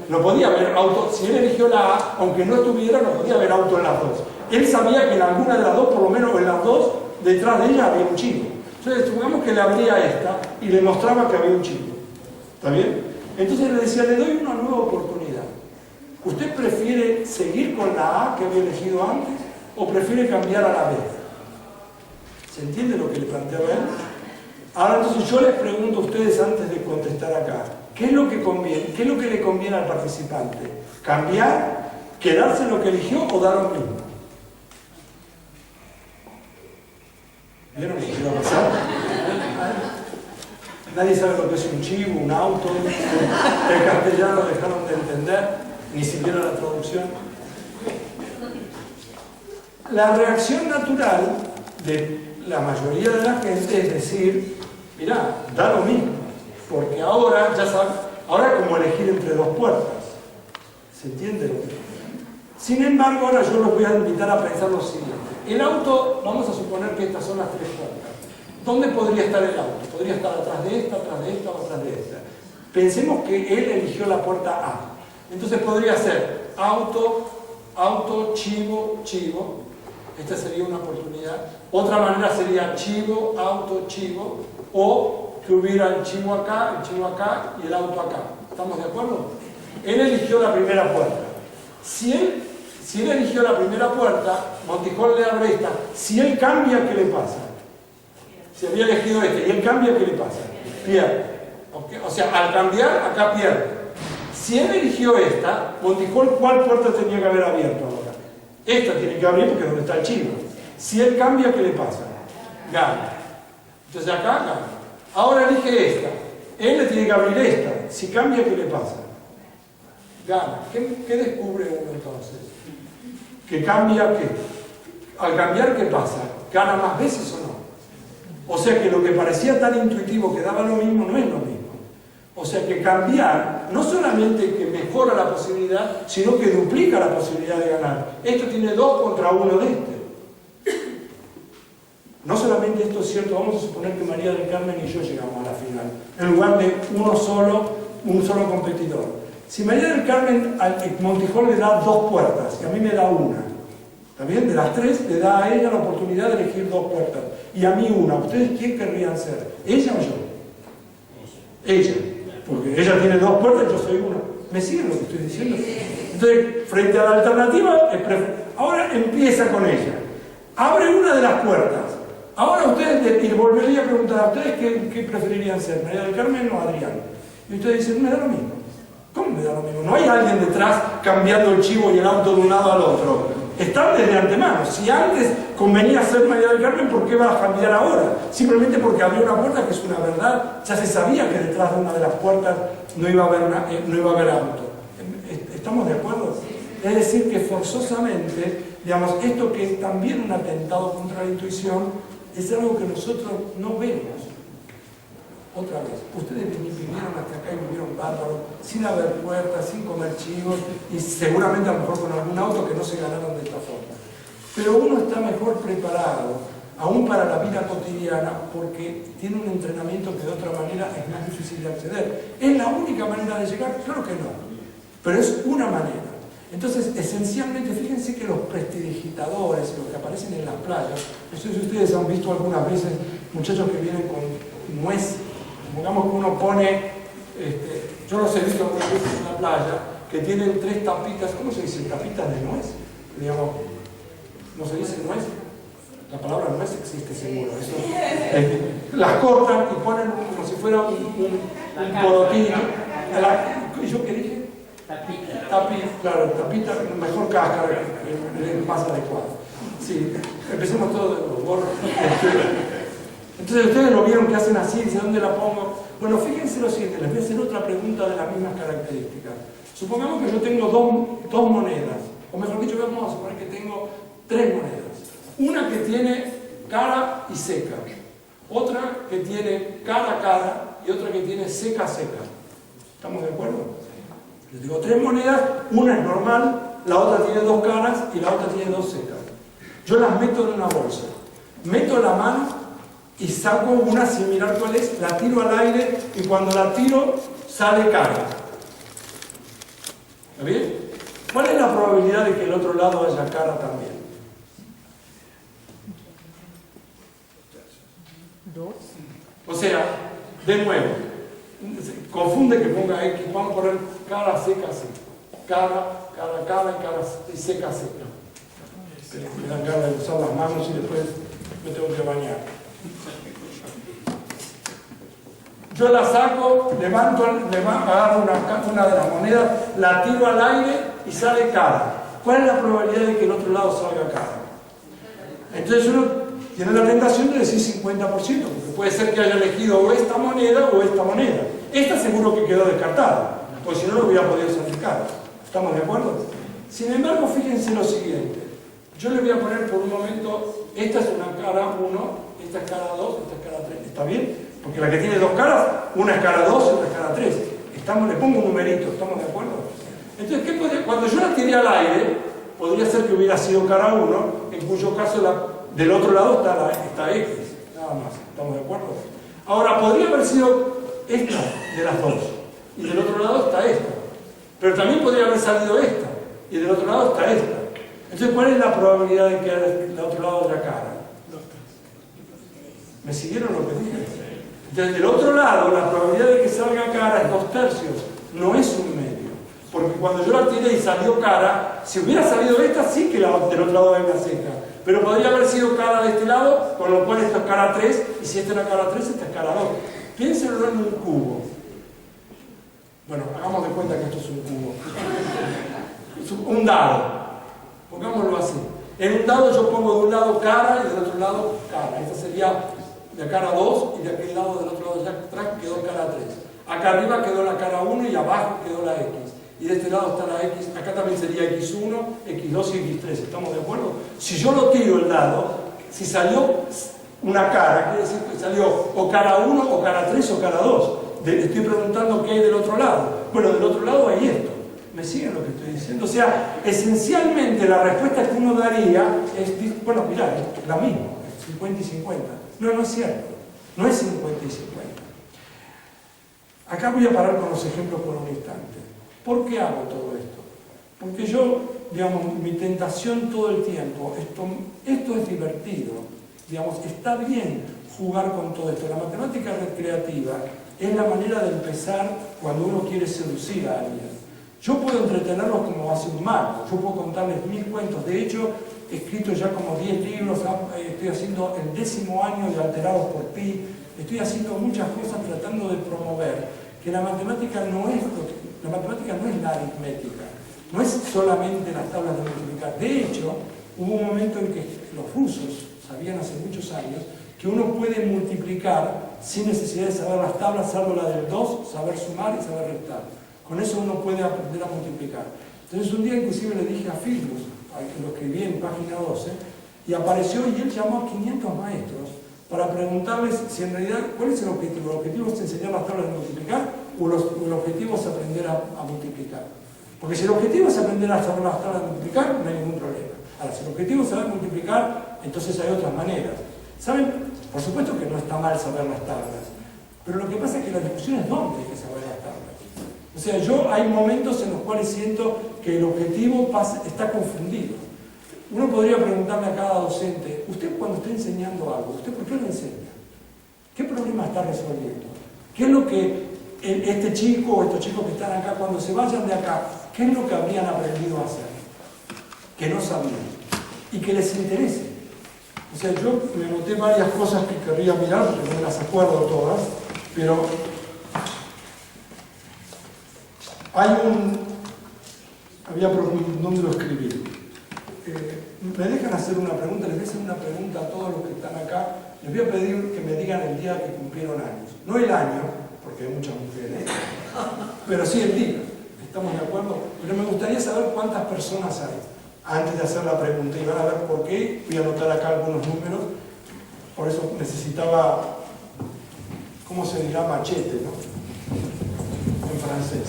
no podía haber auto. Si él eligió la A, aunque no estuviera, no podía haber auto en las dos. Él sabía que en alguna de las dos, por lo menos en las dos, detrás de ella había un chivo. Entonces supongamos que le abría esta y le mostraba que había un chivo. ¿Está bien? Entonces le decía, le doy una nueva oportunidad. ¿Usted prefiere seguir con la A que había elegido antes o prefiere cambiar a la B? ¿Se entiende lo que le planteaba él? Ahora entonces yo les pregunto a ustedes antes de contestar acá, ¿qué es lo que conviene? ¿Qué es lo que le conviene al participante? ¿Cambiar? ¿Quedarse en lo que eligió o dar lo mismo? ¿Vieron lo que iba a pasar? Nadie sabe lo que es un chivo, un auto, el castellano dejaron de entender, ni siquiera la traducción. La reacción natural de la mayoría de la gente es decir, mirá, da lo mismo, porque ahora ya sabes, ahora es como elegir entre dos puertas. ¿Se entiende lo que? Sin embargo, ahora yo los voy a invitar a pensar lo siguiente. El auto, vamos a suponer que estas son las tres puertas. ¿Dónde podría estar el auto? Podría estar atrás de esta o atrás de esta. Pensemos que él eligió la puerta A. Entonces podría ser auto, chivo, chivo. Esta sería una oportunidad. Otra manera sería chivo, auto, chivo. O que hubiera el chivo acá y el auto acá. ¿Estamos de acuerdo? Él eligió la primera puerta. Si él eligió la primera puerta, Montijo le abre esta. Si él cambia, ¿qué le pasa? Si había elegido este y él cambia, ¿qué le pasa? Pierde. ¿Okay? O sea, al cambiar, acá pierde. Si él eligió esta, Montijo, ¿cuál puerta tenía que haber abierto ahora? Esta tiene que abrir porque es donde está el chivo. Si él cambia, ¿qué le pasa? Gana. Entonces acá gana. Ahora elige esta. Él le tiene que abrir esta. Si cambia, ¿qué le pasa? Gana. ¿Qué descubre uno entonces? Que cambia, ¿qué? Al cambiar, ¿qué pasa? ¿Gana más veces o no? O sea que lo que parecía tan intuitivo que daba lo mismo, no es lo mismo. O sea que cambiar, no solamente que mejora la posibilidad, sino que duplica la posibilidad de ganar. Esto tiene 2 contra 1 de este. No solamente esto es cierto, vamos a suponer que María del Carmen y yo llegamos a la final, en lugar de un solo competidor. Si María del Carmen al Montijo le da 2 puertas y a mí me da una, ¿está bien? De las 3 le da a ella la oportunidad de elegir 2 puertas y a mí una. ¿Ustedes quién querrían ser? ¿Ella o yo? Ella. Porque ella tiene 2 puertas y yo soy una. ¿Me siguen lo que estoy diciendo? Entonces, frente a la alternativa, ahora empieza con ella. Abre una de las puertas. Ahora ustedes, y volvería a preguntar a ustedes qué preferirían ser, María del Carmen o Adrián. Y ustedes dicen, me da lo mismo. ¿Cómo me da lo mismo? No hay alguien detrás cambiando el chivo y el auto de un lado al otro. Están desde antemano. Si antes convenía ser María del Carmen, ¿por qué va a cambiar ahora? Simplemente porque abrió una puerta que es una verdad. Ya se sabía que detrás de una de las puertas no iba a haber auto. ¿Estamos de acuerdo? Es decir, que forzosamente, digamos, esto que es también un atentado contra la intuición, es algo que nosotros no vemos. Otra vez, ustedes vinieron hasta acá y vivieron bárbaro, sin haber puertas, sin comer chivos y seguramente a lo mejor con algún auto que no se ganaron de esta forma. Pero uno está mejor preparado, aún para la vida cotidiana, porque tiene un entrenamiento que de otra manera es más difícil de acceder. ¿Es la única manera de llegar? Claro que no, pero es una manera. Entonces, esencialmente, fíjense que los prestidigitadores, los que aparecen en las playas, no sé si ustedes han visto algunas veces muchachos que vienen con nuez. Supongamos que uno pone, yo los he visto algunas veces en la playa, que tienen 3 tapitas, ¿cómo se dice? Tapitas de nuez. Digamos, ¿no se dice nuez? La palabra nuez existe seguro. Eso, las cortan y ponen como si fuera un porotino. ¿Y yo qué dije? Tapita, claro, tapita, mejor cáscara, es más adecuado. Sí, empecemos todo de nuevo. Entonces ustedes lo vieron que hacen así, ¿de dónde la pongo? Bueno, fíjense lo siguiente, les voy a hacer otra pregunta de las mismas características. Supongamos que yo tengo dos monedas, o mejor dicho, vamos a suponer que tengo tres monedas. Una que tiene cara y seca, otra que tiene cara y otra que tiene seca. ¿Estamos de acuerdo? Les digo tres monedas, una es normal, la otra tiene dos caras y la otra tiene dos secas. Yo las meto en una bolsa, meto la mano y saco una sin mirar cuál es, la tiro al aire y cuando la tiro sale cara. ¿Está bien? ¿Cuál es la probabilidad de que el otro lado haya cara también? 2. O sea, de nuevo, confunde que ponga X, vamos a poner cara, seca. Cara y seca. Me dan ganas de usar las manos y después me tengo que bañar. Yo la saco, agarro una de las monedas, la tiro al aire y sale cara. ¿Cuál es la probabilidad de que el otro lado salga cara? Entonces uno tiene la tentación de decir 50%, porque puede ser que haya elegido o esta moneda o esta moneda. Esta seguro que quedó descartada, porque si no, no hubiera podido salir cara. ¿Estamos de acuerdo? Sin embargo, fíjense lo siguiente. Yo le voy a poner por un momento, esta es una cara 1, esta es cara 2, esta es cara 3. ¿Está bien? Porque la que tiene dos caras, una es cara 2 y otra es cara 3. Le pongo un numerito, ¿estamos de acuerdo? Entonces, cuando yo la tiré al aire, podría ser que hubiera sido cara 1, en cuyo caso del otro lado está X. Nada más, ¿estamos de acuerdo? Ahora, podría haber sido esta de las dos, y del otro lado está esta. Pero también podría haber salido esta, y del otro lado está esta. Entonces, ¿cuál es la probabilidad de que del otro lado haya cara? ¿Me siguieron lo que dije? Entonces, del otro lado, la probabilidad de que salga cara es 2/3, no es 1/2. Porque cuando yo la tiré y salió cara, si hubiera salido esta, sí que del otro lado hay una seca. Pero podría haber sido cara de este lado, con lo cual esto es cara 3, y si esta era cara 3, esta es cara 2. Piénsenlo en un cubo. Bueno, hagamos de cuenta que esto es un cubo. Un dado. Pongámoslo así. En un dado yo pongo de un lado cara y del otro lado cara. Esta sería de cara 2 y de aquel lado del otro lado ya atrás quedó cara 3. Acá arriba quedó la cara 1 y abajo quedó la X. Y de este lado está la X. Acá también sería X1, X2 y X3. ¿Estamos de acuerdo? Si yo lo tiro el dado, si salió una cara, quiere decir que salió o cara 1 o cara 3 o cara 2. Estoy preguntando qué hay del otro lado. Bueno, del otro lado hay esto. ¿Me siguen lo que estoy diciendo? O sea, esencialmente la respuesta que uno daría es, bueno, mirá, es la misma, es 50 y 50. No es cierto. No es 50 y 50. Acá voy a parar con los ejemplos por un instante. ¿Por qué hago todo esto? Porque yo, digamos, mi tentación todo el tiempo, esto es divertido, digamos, está bien jugar con todo esto. La matemática recreativa es la manera de empezar cuando uno quiere seducir a alguien. Yo puedo entretenerlos como hace un mago, yo puedo contarles 1000 cuentos. De hecho, he escrito ya como 10 libros, estoy haciendo el 10º año de Alterados por Pi, estoy haciendo muchas cosas tratando de promover que la matemática no es la aritmética, no es solamente las tablas de multiplicar. De hecho, hubo un momento en que los rusos sabían hace muchos años que uno puede multiplicar sin necesidad de saber las tablas, salvo la del 2, saber sumar y saber restar. Con eso uno puede aprender a multiplicar. Entonces un día inclusive le dije a Philus, lo escribí en página 12, y apareció y él llamó a 500 maestros para preguntarles si en realidad, ¿cuál es el objetivo? ¿El objetivo es enseñar las tablas de multiplicar o el objetivo es aprender a multiplicar? Porque si el objetivo es aprender a saber las tablas de multiplicar, no hay ningún problema. Ahora, si el objetivo es saber multiplicar, entonces hay otras maneras. ¿Saben? Por supuesto que no está mal saber las tablas, pero lo que pasa es que la discusión es dónde hay que saber las tablas. O sea, hay momentos en los cuales siento que el objetivo está confundido. Uno podría preguntarle a cada docente, usted cuando está enseñando algo, ¿usted por qué lo enseña? ¿Qué problema está resolviendo? ¿Qué es lo que este chico o estos chicos que están acá, cuando se vayan de acá, qué es lo que habrían aprendido a hacer? Que no sabían. Y que les interese. O sea, yo me anoté varias cosas que querría mirar, porque no me las acuerdo todas, pero ¿dónde lo escribí? Me dejan hacer una pregunta, les voy a hacer una pregunta a todos los que están acá. Les voy a pedir que me digan el día que cumplieron años. No el año, porque hay muchas mujeres, pero sí el día. ¿Estamos de acuerdo? Pero me gustaría saber cuántas personas hay antes de hacer la pregunta, y van a ver por qué. Voy a anotar acá algunos números, por eso necesitaba, ¿cómo se dirá? Machete, ¿no? En francés.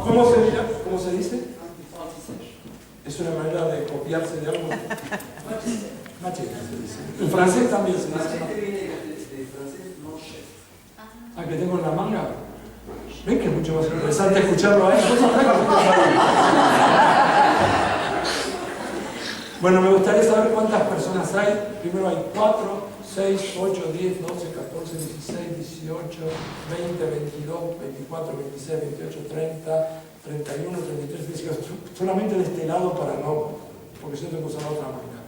¿Cómo se dirá? ¿Cómo se dice? Es una manera de copiarse de algo. Machete se dice. En francés también se dice. Machete viene de francés, manchette. Ah, que tengo en la manga. ¿Ven que es mucho más interesante escucharlo a él? Bueno, me gustaría saber cuántas personas hay. Primero hay 4, 6, 8, 10, 12, 14, 16, 18, 20, 22, 24, 26, 28, 30, 31, 33, 18. Solamente de este lado para no, porque yo tengo que usar la otra manga.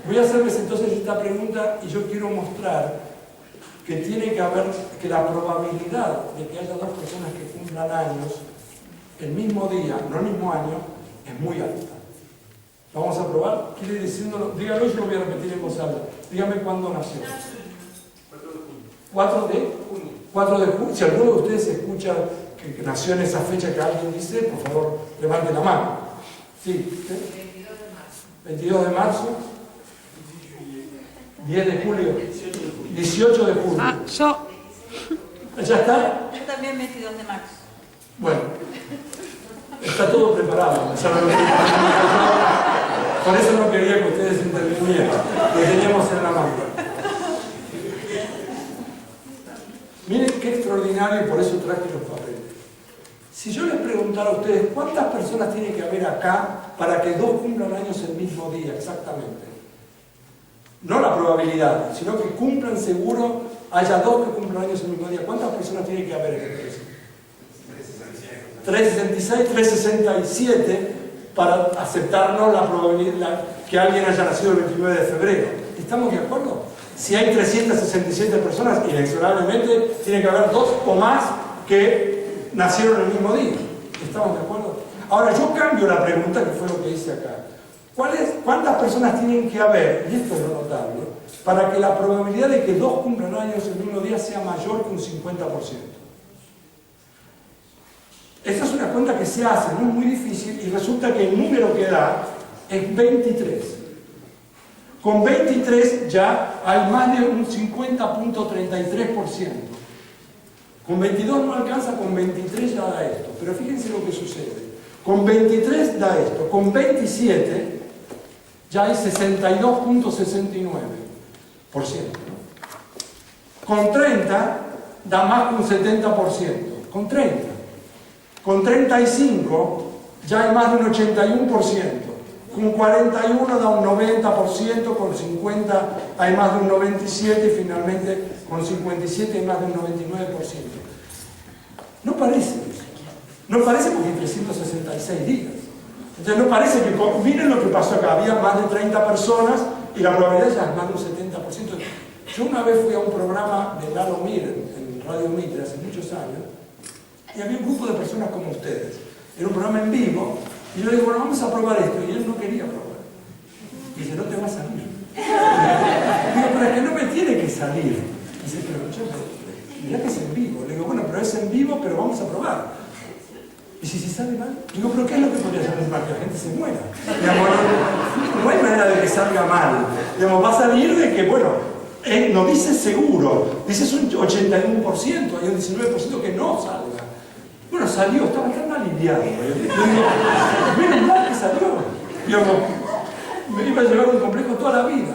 Voy a hacerles entonces esta pregunta y yo quiero mostrar que tiene que haber, que la probabilidad de que haya dos personas que cumplan años el mismo día, no el mismo año, es muy alta. Vamos a probar. ¿Quiere decirlo? Dígalo y yo lo voy a repetir en voz alta. Dígame cuándo nació. 4 de junio. 4 de junio. Si alguno de ustedes escucha que nació en esa fecha que alguien dice, por favor, levante la mano. Sí. ¿Usted? 22 de marzo. 10 de julio. 18 de julio. Ah, yo. ¿Ya está? Yo también 22 de marzo. Bueno, está todo preparado. Por eso no quería que ustedes intervinieran. Lo teníamos en la mano. Miren qué extraordinario, y por eso traje los papeles. Si yo les preguntara a ustedes cuántas personas tiene que haber acá para que dos cumplan años el mismo día, exactamente. No la probabilidad, sino que cumplan seguro, haya dos que cumplan años el mismo día. ¿Cuántas personas tiene que haber en el precio? 366, 367 para aceptarnos la probabilidad que alguien haya nacido el 29 de febrero. ¿Estamos de acuerdo? Si hay 367 personas, inexorablemente tiene que haber dos o más que nacieron el mismo día. ¿Estamos de acuerdo? Ahora yo cambio la pregunta, que fue lo que hice acá. ¿Cuántas personas tienen que haber, y esto es lo notable, para que la probabilidad de que dos cumplan años el mismo día sea mayor que un 50%? Esta es una cuenta que se hace, no es muy difícil, y resulta que el número que da es 23. Con 23 ya hay más de un 50.33%. Con 22 no alcanza, con 23 ya da esto. Pero fíjense lo que sucede. Con 23 da esto, con 27 ya hay 62.69%. Con 30 da más que un 70%. Con 30. Con 35 ya hay más de un 81%. Con 41 da un 90%, con 50 hay más de un 97% y finalmente con 57 hay más de un 99%. No parece. No parece porque hay 366 días. Entonces no parece que... Miren lo que pasó acá. Había más de 30 personas y la probabilidad ya es más de un 70%. Yo una vez fui a un programa de Lalo Mir en Radio Mitre hace muchos años y había un grupo de personas como ustedes. Era un programa en vivo y yo le digo, bueno, vamos a probar esto. Y él no quería probar. Y dice, no te va a salir. Digo, pero es que no me tiene que salir. Dice, pero yo, mirá que es en vivo. Le digo, bueno, pero es en vivo, pero vamos a probar. Y si sale mal, digo, pero ¿qué es lo que podría salir mal? Que la gente se muera. Digamos, no hay manera de que salga mal. Digamos, va a salir de que, bueno, no dice seguro, dice es un 81%, hay un 19% que no salga. Bueno, salió, estaba tan aliviado. Menos mal que salió. Digamos, me iba a llevar un complejo toda la vida.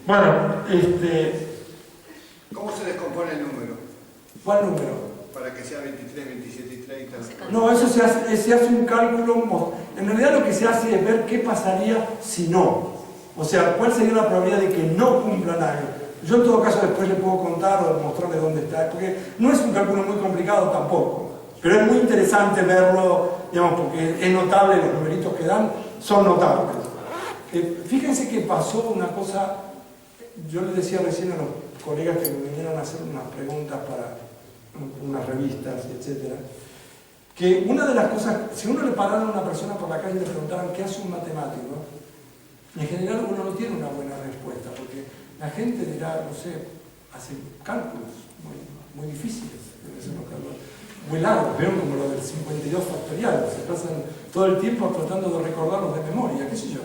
Bueno, ¿Cómo se descompone el número? ¿Cuál número? Para que sea 23, 27 y 30. No, eso se hace un cálculo. En realidad lo que se hace es ver qué pasaría si no. O sea, cuál sería la probabilidad de que no cumplan años. Yo en todo caso después le puedo contar o mostrarle dónde está, porque no es un cálculo muy complicado tampoco. Pero es muy interesante verlo, digamos, porque es notable, los numeritos que dan son notables. Fíjense que pasó una cosa, yo les decía recién a los colegas que me vinieron a hacer unas preguntas para unas revistas, etc. Que una de las cosas, si uno le pararan a una persona por la calle y le preguntaran qué hace un matemático, en general uno no tiene una buena respuesta, porque la gente dirá, no sé, hace cálculos. Bueno, muy difíciles, muy largos, vieron como lo del 52 factorial, se pasan todo el tiempo tratando de recordarlos de memoria, qué sé yo.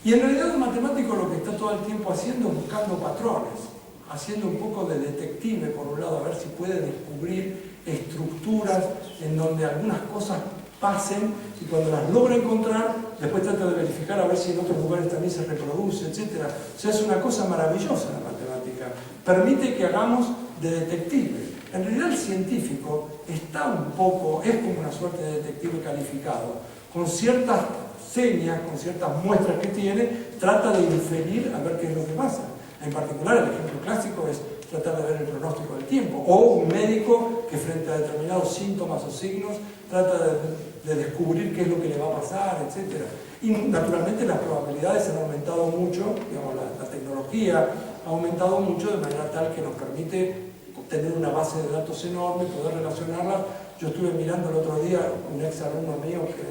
Y en realidad un matemático lo que está todo el tiempo haciendo es buscando patrones, haciendo un poco de detective por un lado, a ver si puede descubrir estructuras en donde algunas cosas pasen y cuando las logra encontrar, después trata de verificar a ver si en otros lugares también se reproduce, etc. O sea, es una cosa maravillosa la matemática. Permite que hagamos de detective. En realidad el científico está un poco, es como una suerte de detective calificado, con ciertas señas, con ciertas muestras que tiene, trata de inferir a ver qué es lo que pasa. En particular, el ejemplo clásico es tratar de ver el pronóstico del tiempo, o un médico que frente a determinados síntomas o signos trata de descubrir qué es lo que le va a pasar, etc. Y naturalmente las probabilidades han aumentado mucho, digamos, la tecnología ha aumentado mucho de manera tal que nos permite tener una base de datos enorme, poder relacionarlas. Yo estuve mirando el otro día, un ex alumno mío que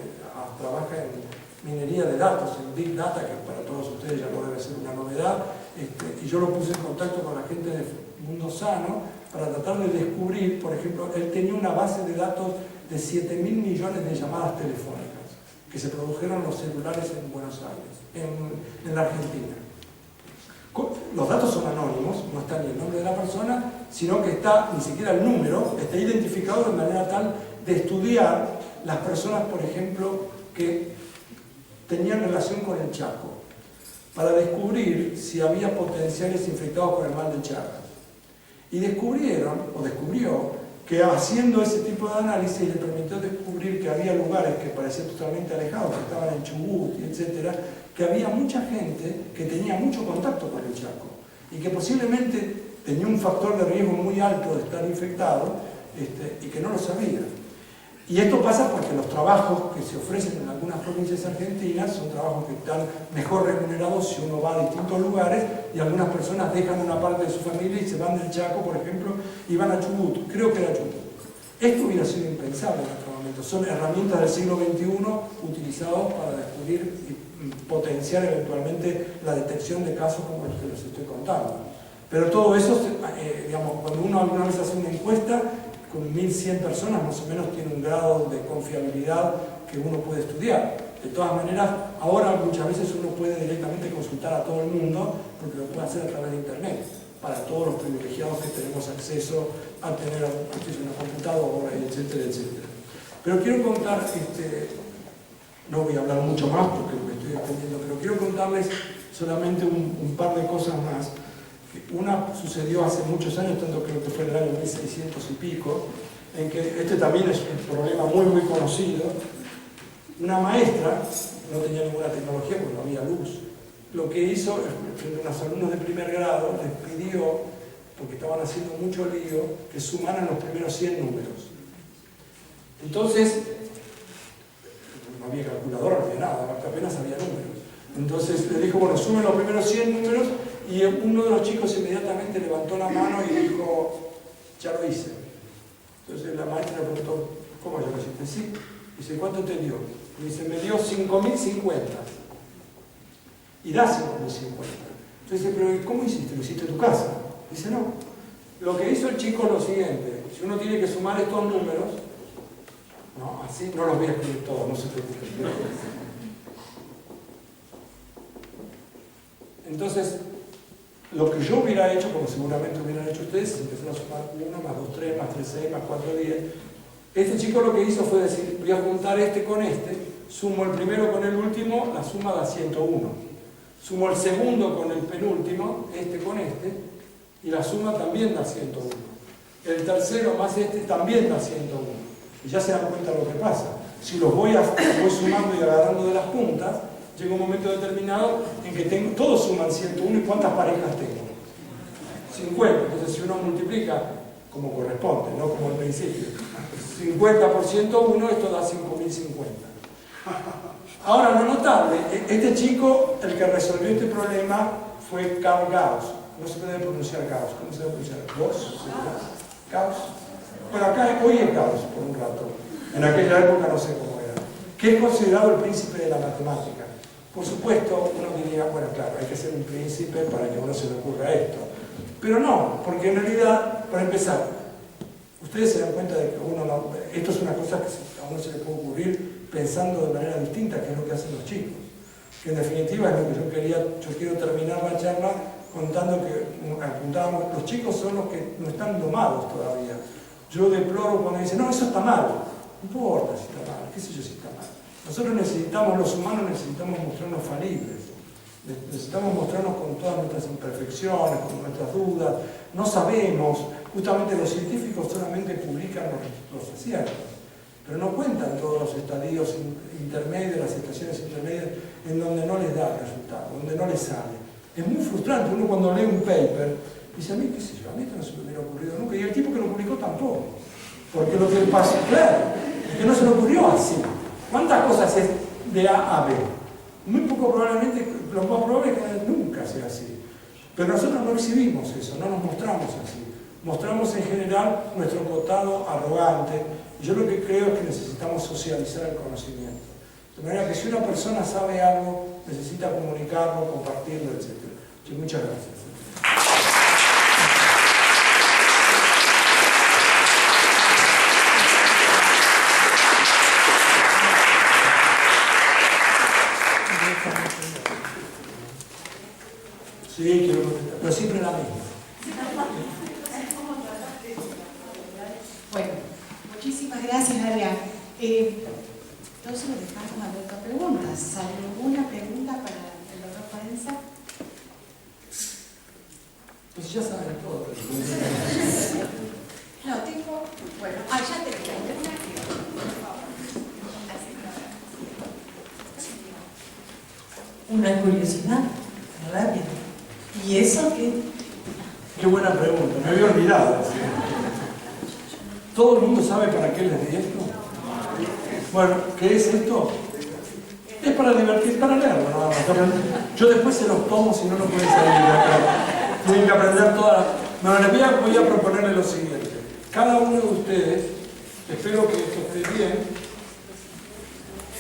trabaja en minería de datos, en Big Data, que para todos ustedes ya no debe ser una novedad, y yo lo puse en contacto con la gente de Mundo Sano para tratar de descubrir, por ejemplo, él tenía una base de datos de 7.000 millones de llamadas telefónicas que se produjeron en los celulares en Buenos Aires, en la Argentina. Los datos son anónimos, no está ni el nombre de la persona, sino que está, ni siquiera el número, está identificado de manera tal de estudiar las personas, por ejemplo, que tenían relación con el Chaco, para descubrir si había potenciales infectados por el mal de Chagas. Y descubrió que haciendo ese tipo de análisis le permitió descubrir que había lugares que parecían totalmente alejados, que estaban en Chubut, etc., que había mucha gente que tenía mucho contacto con el Chaco y que posiblemente tenía un factor de riesgo muy alto de estar infectado y que no lo sabía. Y esto pasa porque los trabajos que se ofrecen en algunas provincias argentinas son trabajos que están mejor remunerados si uno va a distintos lugares y algunas personas dejan una parte de su familia y se van del Chaco, por ejemplo, y van a Chubut. Creo que era Chubut. Esto hubiera sido impensable en otro momento. Son herramientas del siglo XXI utilizadas para descubrir y potenciar eventualmente la detección de casos como los que les estoy contando. Pero todo eso, digamos, cuando uno alguna vez hace una encuesta, con 1.100 personas más o menos tiene un grado de confiabilidad que uno puede estudiar. De todas maneras, ahora muchas veces uno puede directamente consultar a todo el mundo porque lo puede hacer a través de internet, para todos los privilegiados que tenemos acceso a tener acceso a una computadora, etcétera, etcétera. Pero quiero contar, no voy a hablar mucho más porque me estoy extendiendo, pero quiero contarles solamente un par de cosas más. Una sucedió hace muchos años, tanto creo que fue en el año 1600 y pico, en que también es un problema muy conocido. Una maestra, no tenía ninguna tecnología porque no había luz, lo que hizo, frente a unos alumnos de primer grado, les pidió, porque estaban haciendo mucho lío, que sumaran los primeros 100 números. Entonces, no había calculadora, no había nada, apenas había números. Entonces le dijo, bueno, sumen los primeros 100 números, y uno de los chicos inmediatamente levantó la mano y dijo, ya lo hice. Entonces la maestra le preguntó, ¿cómo ya lo hiciste? Sí. Dice, ¿cuánto te dio? Y dice, me dio 5.050. Y da 5.050. Entonces dice, pero ¿cómo hiciste? ¿Lo hiciste en tu casa? Dice, no. Lo que hizo el chico es lo siguiente, si uno tiene que sumar estos números, no, así no los voy a escribir todos, no se preocupen. Entonces, lo que yo hubiera hecho, como seguramente hubieran hecho ustedes, es empezar a sumar 1 más 2, 3, más 3, 6, más 4, 10. Este chico lo que hizo fue decir, voy a juntar este con este, sumo el primero con el último, la suma da 101. Sumo el segundo con el penúltimo, este con este, y la suma también da 101. El tercero más este también da 101. Y ya se dan cuenta de lo que pasa. Si los voy sumando y agarrando de las puntas, llega un momento determinado en que todos suman 101, ¿y cuántas parejas tengo? 50. Entonces si uno multiplica como corresponde, no como al principio, 50 por 101, esto da 5.050. Ahora, lo notable, este chico, el que resolvió este problema fue Karl Gauss. No se puede pronunciar Gauss. ¿Cómo se debe pronunciar? ¿Gauss? ¿Gauss? Bueno, acá hoy es Gauss por un rato. En aquella época no sé cómo era. Que es considerado el príncipe de la matemática. Por supuesto, uno diría, bueno, claro, hay que ser un príncipe para que a uno se le ocurra esto. Pero no, porque en realidad, para empezar, ustedes se dan cuenta de que uno no, esto es una cosa que a uno se le puede ocurrir pensando de manera distinta, que es lo que hacen los chicos. Que en definitiva es lo que yo quiero terminar la charla contando que apuntábamos, los chicos son los que no están domados todavía. Yo deploro cuando dicen, no, eso está mal. No importa si está mal, qué sé yo si está mal. Nosotros necesitamos, los humanos necesitamos mostrarnos falibles. Necesitamos mostrarnos con todas nuestras imperfecciones, con nuestras dudas. No sabemos, justamente los científicos solamente publican los aciertos, pero no cuentan todos los estadios intermedios, las estaciones intermedias en donde no les da resultado, donde no les sale. Es muy frustrante, uno cuando lee un paper dice, a mí qué sé yo, a mí esto no se me hubiera ocurrido nunca, y el tipo que lo publicó tampoco, porque lo que pasa, claro, es que no se le ocurrió así. ¿Cuántas cosas es de A a B? Muy poco probablemente, lo más probable es que nunca sea así. Pero nosotros no exhibimos eso, no nos mostramos así. Mostramos en general nuestro cotado arrogante. Yo lo que creo es que necesitamos socializar el conocimiento. De manera que si una persona sabe algo, necesita comunicarlo, compartirlo, etc. Sí, muchas gracias. Sí, quiero contestar, pero siempre la misma. Bueno, muchísimas gracias, Adrián. Entonces lo dejamos abierto a preguntas. ¿Alguna pregunta para el doctor Paenza? Pues ya saben todo. No, tengo... Bueno, ya te digo. Una curiosidad rápida. ¿Y eso qué? Qué buena pregunta, me había olvidado. ¿Todo el mundo sabe para qué les di esto? Bueno, ¿qué es esto? Es para divertir, para leerlo nada más. Yo después se los tomo si no lo pueden salir de acá. Tienen que aprender todas. Bueno, les voy a proponerles lo siguiente. Cada uno de ustedes, espero que esto esté bien,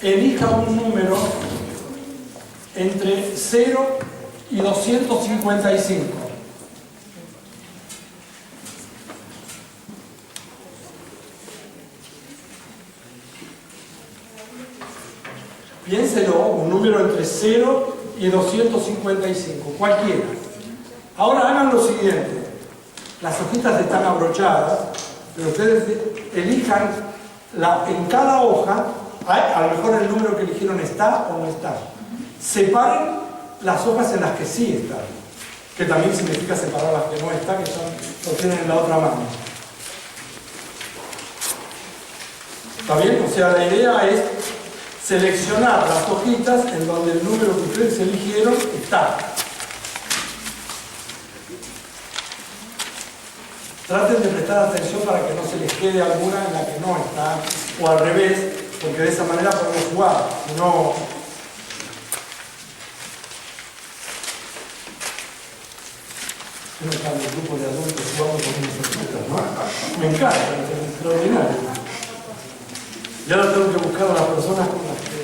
elija un número entre 0 y 255. Piénselo, un número entre 0 y 255, cualquiera. Ahora hagan lo siguiente. Las hojitas están abrochadas, pero ustedes elijan en cada hoja, a lo mejor el número que eligieron está o no está. Separen las hojas en las que sí están, que también significa separar las que no están, que lo tienen en la otra mano. ¿Está bien? O sea, la idea es seleccionar las hojitas en donde el número que ustedes eligieron está. Traten de prestar atención para que no se les quede alguna en la que no está, o al revés, porque de esa manera podemos jugar. Si no, yo no estaba en el grupo de adultos jugando con mis hojitas, ¿no? Me encanta, es extraordinario. Y ahora tengo que buscar a las personas con las que...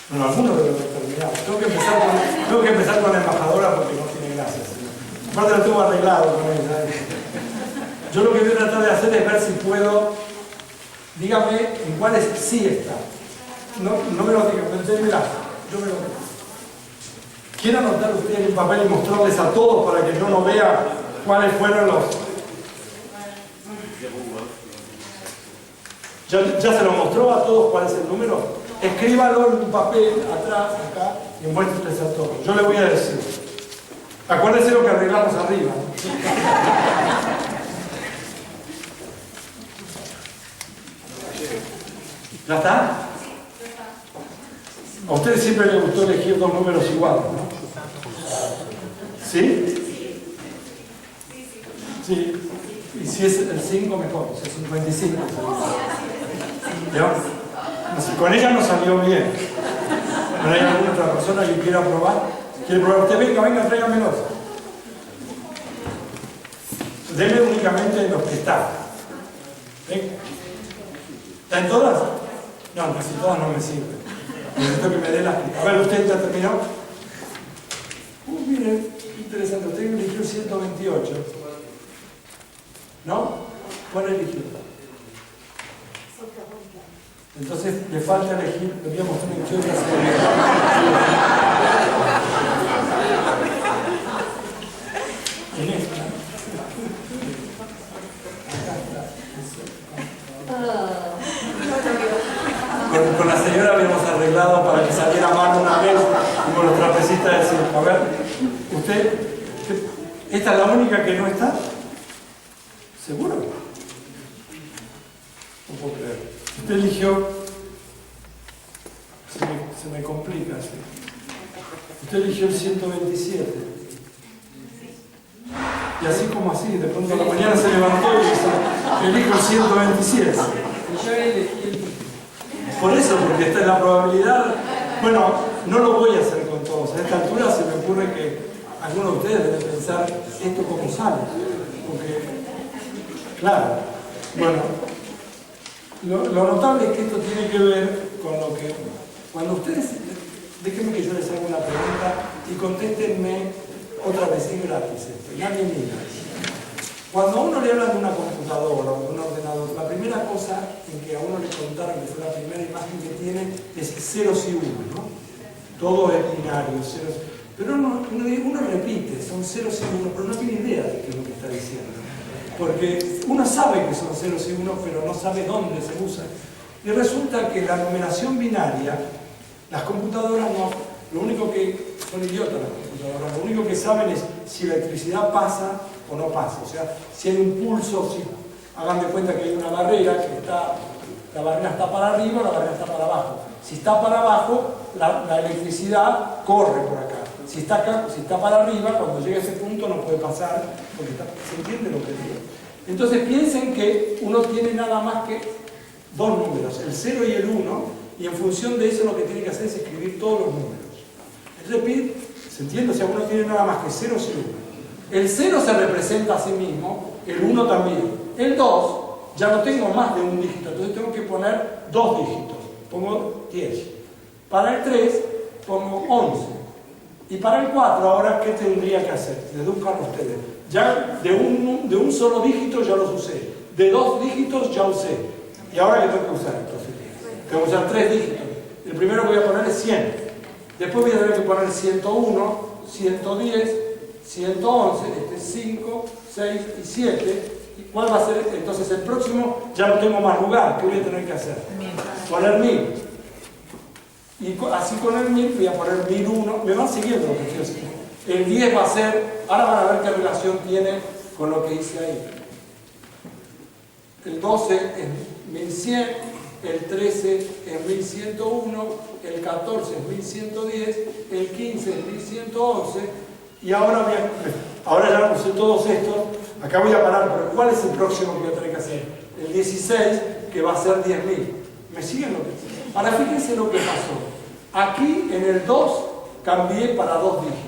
Bueno, algunos deben haber terminado. Tengo que empezar con la embajadora porque no tiene gracia. Aparte lo tengo arreglado con ella. Yo lo que voy a tratar de hacer es ver si puedo... Dígame en cuáles sí está. No me lo digan, pero démela. Yo me lo digo. ¿Quieren anotar ustedes en un papel y mostrarles a todos para que yo no vea cuáles fueron los... ¿Ya se lo mostró a todos cuál es el número? Escríbalo en un papel atrás, acá, y muéstrenles a todos. Yo le voy a decir. Acuérdense lo que arreglamos arriba. ¿Ya está? A ustedes siempre les gustó elegir dos números iguales, ¿no? ¿Sí? Sí. Y si es el 5, mejor, o sea, 55. ¿Ya? Con ella no salió bien. ¿No hay alguna otra persona que quiera probar? ¿Quiere probar usted? Venga, tráigamelos. Deme únicamente los que están. ¿Ven? ¿Están todas? No, casi todas no me sirven. Necesito que me dé las... A ver, ¿usted ya terminó? Mire, interesante, usted eligió 128. ¿No? ¿Cuál eligió? Entonces le falta elegir, debíamos tener que otra en esta. Con la señora habíamos arreglado para que saliera mano una vez como los trapecistas del circo. A ver, usted, ¿esta es la única que no está? ¿Seguro? No puedo creer. Usted eligió, se me complica, ¿sí? Usted eligió el 127. Y así como así, de pronto a la mañana se levantó y dice, elijo el 127. Yo elegí el... Por eso, porque esta es la probabilidad. Bueno, no lo voy a hacer con todos. A esta altura se me ocurre que algunos de ustedes deben pensar esto cómo sale. Porque, claro, bueno, lo notable es que esto tiene que ver con lo que, cuando ustedes, déjenme que yo les haga una pregunta y contéstenme otra vez, es gratis esto, nadie mira. Cuando a uno le hablan de una computadora o de un ordenador, la primera cosa en que a uno le contaron, que fue la primera imagen que tiene, es ceros y unos, ¿no? Todo es binario, ceros. Pero uno repite, son ceros y unos, pero no tiene idea de qué es lo que está diciendo. Porque uno sabe que son ceros y unos, pero no sabe dónde se usan. Y resulta que la numeración binaria, las computadoras no, lo único que, son idiotas las computadoras, lo único que saben es si la electricidad pasa o no pasa. O sea, si hay un pulso, si hagan de cuenta que hay una barrera, que está, la barrera está para arriba, la barrera está para abajo. Si está para abajo, la electricidad corre por acá. Si está para arriba, cuando llega a ese punto no puede pasar, porque ¿se entiende lo que digo? Entonces piensen que uno tiene nada más que dos números, el 0 y el 1, y en función de eso lo que tiene que hacer es escribir todos los números. Entonces, ¿se entiende? O sea, uno tiene nada más que 0 y 1. El 0 se representa a sí mismo, el 1 también. El 2, ya no tengo más de un dígito, entonces tengo que poner dos dígitos. Pongo 10. Para el 3, pongo 11. Y para el 4, ahora, ¿qué tendría que hacer? Deduzcan ustedes. Ya de un solo dígito ya los usé. De dos dígitos ya usé. ¿Y ahora qué tengo que usar entonces? Tengo que usar 3 dígitos. El primero que voy a poner es 100. Después voy a tener que poner 101, 110, 111, 5, 6 y 7. ¿Y cuál va a ser? Entonces el próximo ya no tengo más lugar. ¿Qué voy a tener que hacer? Poner 1000. Y así con el 1000 voy a poner 1001. Me van siguiendo lo que estoy haciendo. El 10 va a ser, ahora van a ver qué relación tiene con lo que hice ahí. El 12 es 1100, el 13 es 1101, el 14 es 1110, el 15 es 1111, y ahora ya puse todos estos, acá voy a parar, pero ¿cuál es el próximo que voy a tener que hacer? El 16, que va a ser 10.000. ¿Me siguen lo que dicen? Ahora fíjense lo que pasó. Aquí en el 2 cambié para 2 dígitos.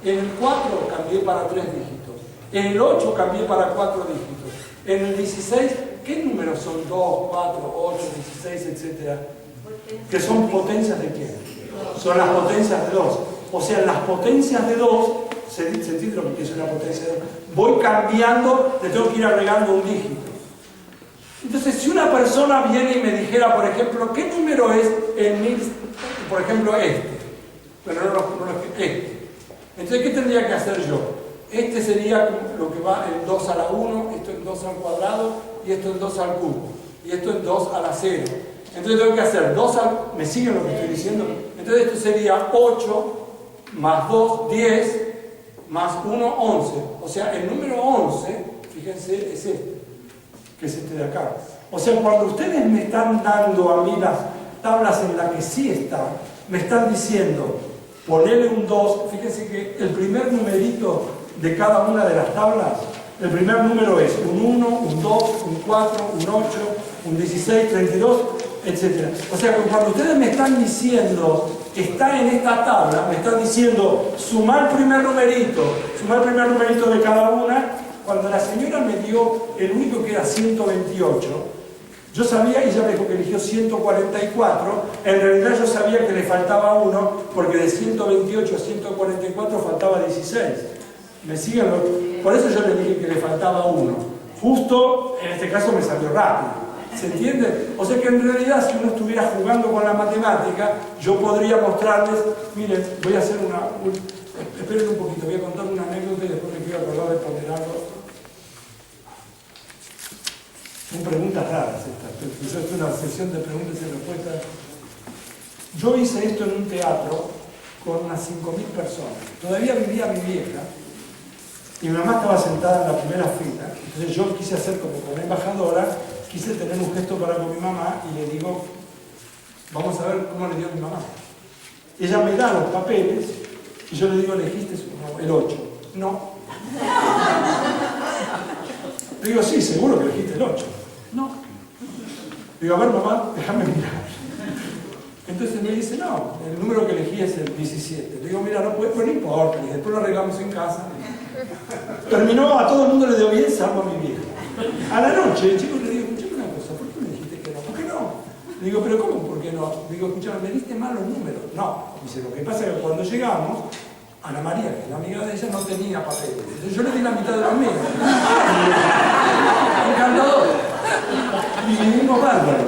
En el 4 cambié para 3 dígitos. En el 8 cambié para 4 dígitos. En el 16, ¿qué números son? 2, 4, 8, 16, etcétera? ¿Que son potencias de quién? Son las potencias de 2. O sea, las potencias de 2, ¿se entiende lo que es una potencia de 2? Voy cambiando, le tengo que ir agregando un dígito. Entonces, si una persona viene y me dijera, por ejemplo, ¿qué número es el 1000? Por ejemplo, este. Pero este. Entonces, ¿qué tendría que hacer yo? Este sería lo que va en 2 a la 1, esto en 2 al cuadrado, y esto en 2 al cubo, y esto en 2 a la 0. Entonces tengo que hacer 2 al... ¿Me siguen lo que estoy diciendo? Entonces esto sería 8 más 2, 10, más 1, 11. O sea, el número 11, fíjense, es este, que es este de acá. O sea, cuando ustedes me están dando a mí las tablas en las que sí están, me están diciendo, ponerle un 2, fíjense que el primer numerito de cada una de las tablas, el primer número es un 1, un 2, un 4, un 8, un 16, 32, etc. O sea, cuando ustedes me están diciendo, está en esta tabla, me están diciendo, sumar el primer numerito de cada una. Cuando la señora me dio el único que era 128, Yo sabía, y ella me dijo que eligió 144, en realidad yo sabía que le faltaba uno, porque de 128 a 144 faltaba 16. ¿Me siguen? Por eso yo le dije que le faltaba uno. Justo, en este caso me salió rápido. ¿Se entiende? O sea que en realidad si uno estuviera jugando con la matemática, yo podría mostrarles, miren, voy a hacer esperen un poquito, voy a contar una anécdota y después me quiero acordar de poner algo. Son preguntas raras estas, es una sesión de preguntas y respuestas. Yo hice esto en un teatro con unas 5.000 personas. Todavía vivía mi vieja y mi mamá estaba sentada en la primera fila. Entonces yo quise hacer como con la embajadora, quise tener un gesto para con mi mamá y le digo, vamos a ver cómo le dio mi mamá. Ella me da los papeles y yo le digo, elegiste el 8. No. Le digo, sí, seguro que elegiste el 8. No. Digo, a ver, mamá, déjame mirar. Entonces me dice, no, el número que elegí es el 17. Le digo, mira, no puede, pero no importa, y después lo arreglamos en casa. Terminó, a todo el mundo le dio bien, salvo a mi vieja. A la noche, el chico le digo, escúchame una cosa, ¿por qué me dijiste que no? ¿Por qué no? Le digo, pero ¿cómo? ¿Por qué no? Le digo, escúchame, me diste mal los números. No. Dice, lo que pasa es que cuando llegamos, Ana María, que es la amiga de ella, no tenía papeles. Entonces yo le di la mitad de los míos. Encantador. Y le digo, bárbaro.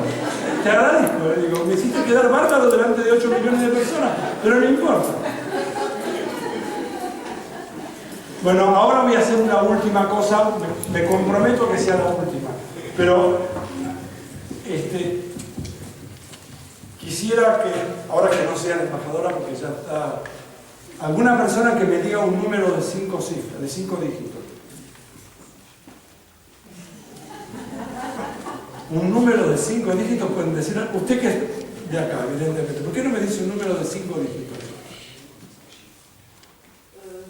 Te agradezco, le digo, me hiciste quedar bárbaro delante de 8 millones de personas, pero no importa. Bueno, ahora voy a hacer una última cosa, me comprometo a que sea la última. Pero, quisiera que, ahora que no sea la embajadora, porque ya está, alguna persona que me diga un número de 5 cifras, de 5 dígitos. Un número de 5 dígitos pueden decir, usted que es de acá, evidentemente, ¿por qué no me dice un número de 5 dígitos?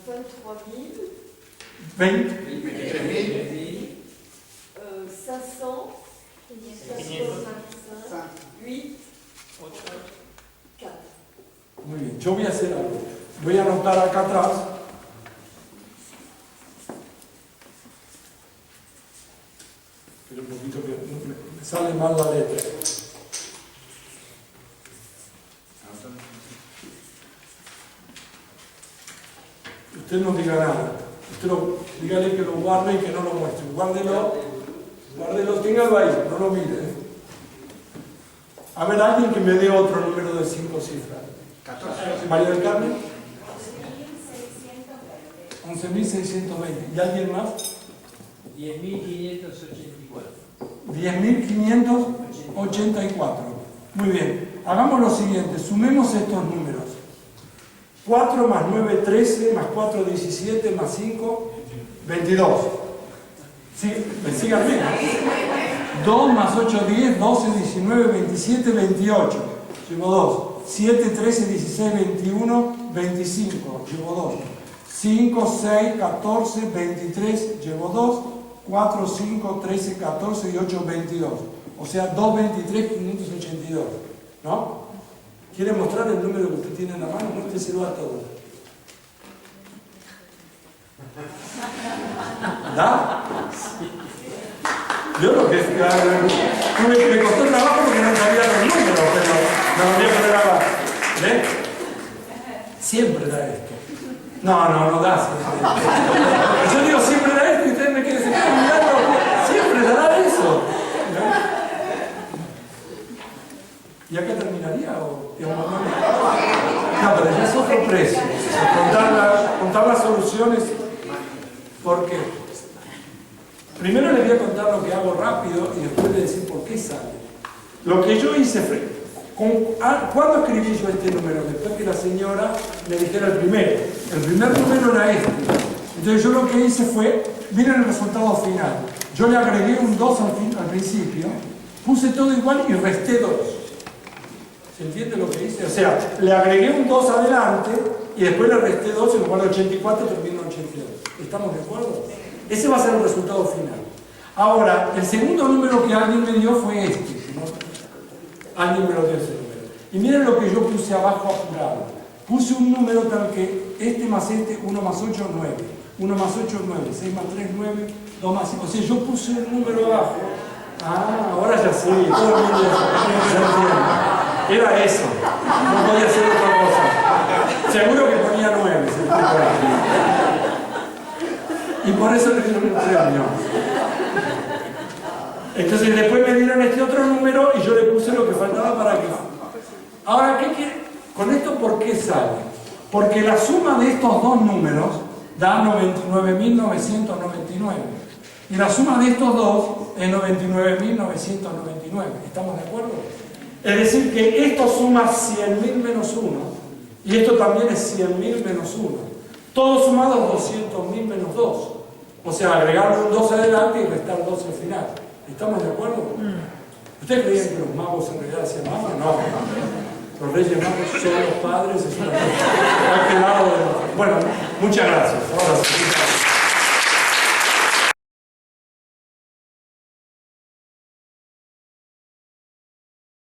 23.000. 20. 500. 8. 4. Muy bien, yo voy a hacer algo. Voy a anotar acá atrás. Pero un poquito que me sale mal la letra. Usted no diga nada. Usted dígale que lo guarde y que no lo muestre. Guárdelo, téngalo ahí, no lo mire. A ver, alguien que me dé otro número de 5 cifras. 14. María del Carmen. 11.620. ¿Y alguien más? 10.584. 10.584. Muy bien. Hagamos lo siguiente. Sumemos estos números. 4 más 9, 13, más 4, 17, más 5, 22. ¿Sí? ¿Me sigan bien? 2 más 8, 10, 12, 19, 27, 28. Llevo 2. 7, 13, 16, 21, 25. Llevo 2. 5, 6, 14, 23. Llevo 2. 4, 5, 13, 14 y 8, 22. O sea, 2, 23, 582. ¿No? ¿Quiere mostrar el número que usted tiene en la mano? Muéstreselo a todos. ¿Da? Yo lo que me costó trabajo porque no sabía los números, pero me volví a poner abajo. ¿Ven? Siempre da esto. No da siempre. Yo digo siempre da esto y ustedes me quieren seguir mirando. Siempre dará eso. ¿Y acá terminaría o digamos, no, pero ya es otro precio. Contar las soluciones. ¿Por qué? Primero les voy a contar lo que hago rápido y después les voy a decir por qué sale. Lo que yo hice fue, ¿cuándo escribí yo este número? Después que la señora me dijera el primero. El primer número era este. Entonces yo lo que hice fue, miren el resultado final. Yo le agregué un 2 al principio, puse todo igual y resté 2. ¿Se entiende lo que hice? O sea, le agregué un 2 adelante y después le resté 2 en lugar de 84 terminó en 82. ¿Estamos de acuerdo? Ese va a ser el resultado final. Ahora, el segundo número que alguien me dio fue este. ¿No? Alguien me lo dio ese número. Y miren lo que yo puse abajo apurado. Puse un número tal que este más este, 1 más 8, 9. 1 más 8, 9. 6 más 3, 9. 2 más 5. O sea, yo puse un número abajo Ah, ahora ya sí, todo el mundo ya entiende. Era eso, no podía ser otra cosa. Seguro que ponía 9, se explico ahí. Y por eso le dieron el premio. Entonces después me dieron este otro número y yo le puse lo que faltaba para que... Ahora, ¿qué quiere? Con esto, ¿por qué sale? Porque la suma de estos dos números da 99.999. Y la suma de estos dos es 99.999. ¿Estamos de acuerdo? Es decir, que esto suma 100.000 menos 1. Y esto también es 100.000 menos 1. Todos sumados 200.000 menos 2. O sea, agregarle un 2 adelante y restar 2 al final. ¿Estamos de acuerdo? ¿Ustedes creían que los magos en realidad hacían magia? No. Los reyes magos son los padres. Es una... Bueno, muchas gracias. Ahora sí.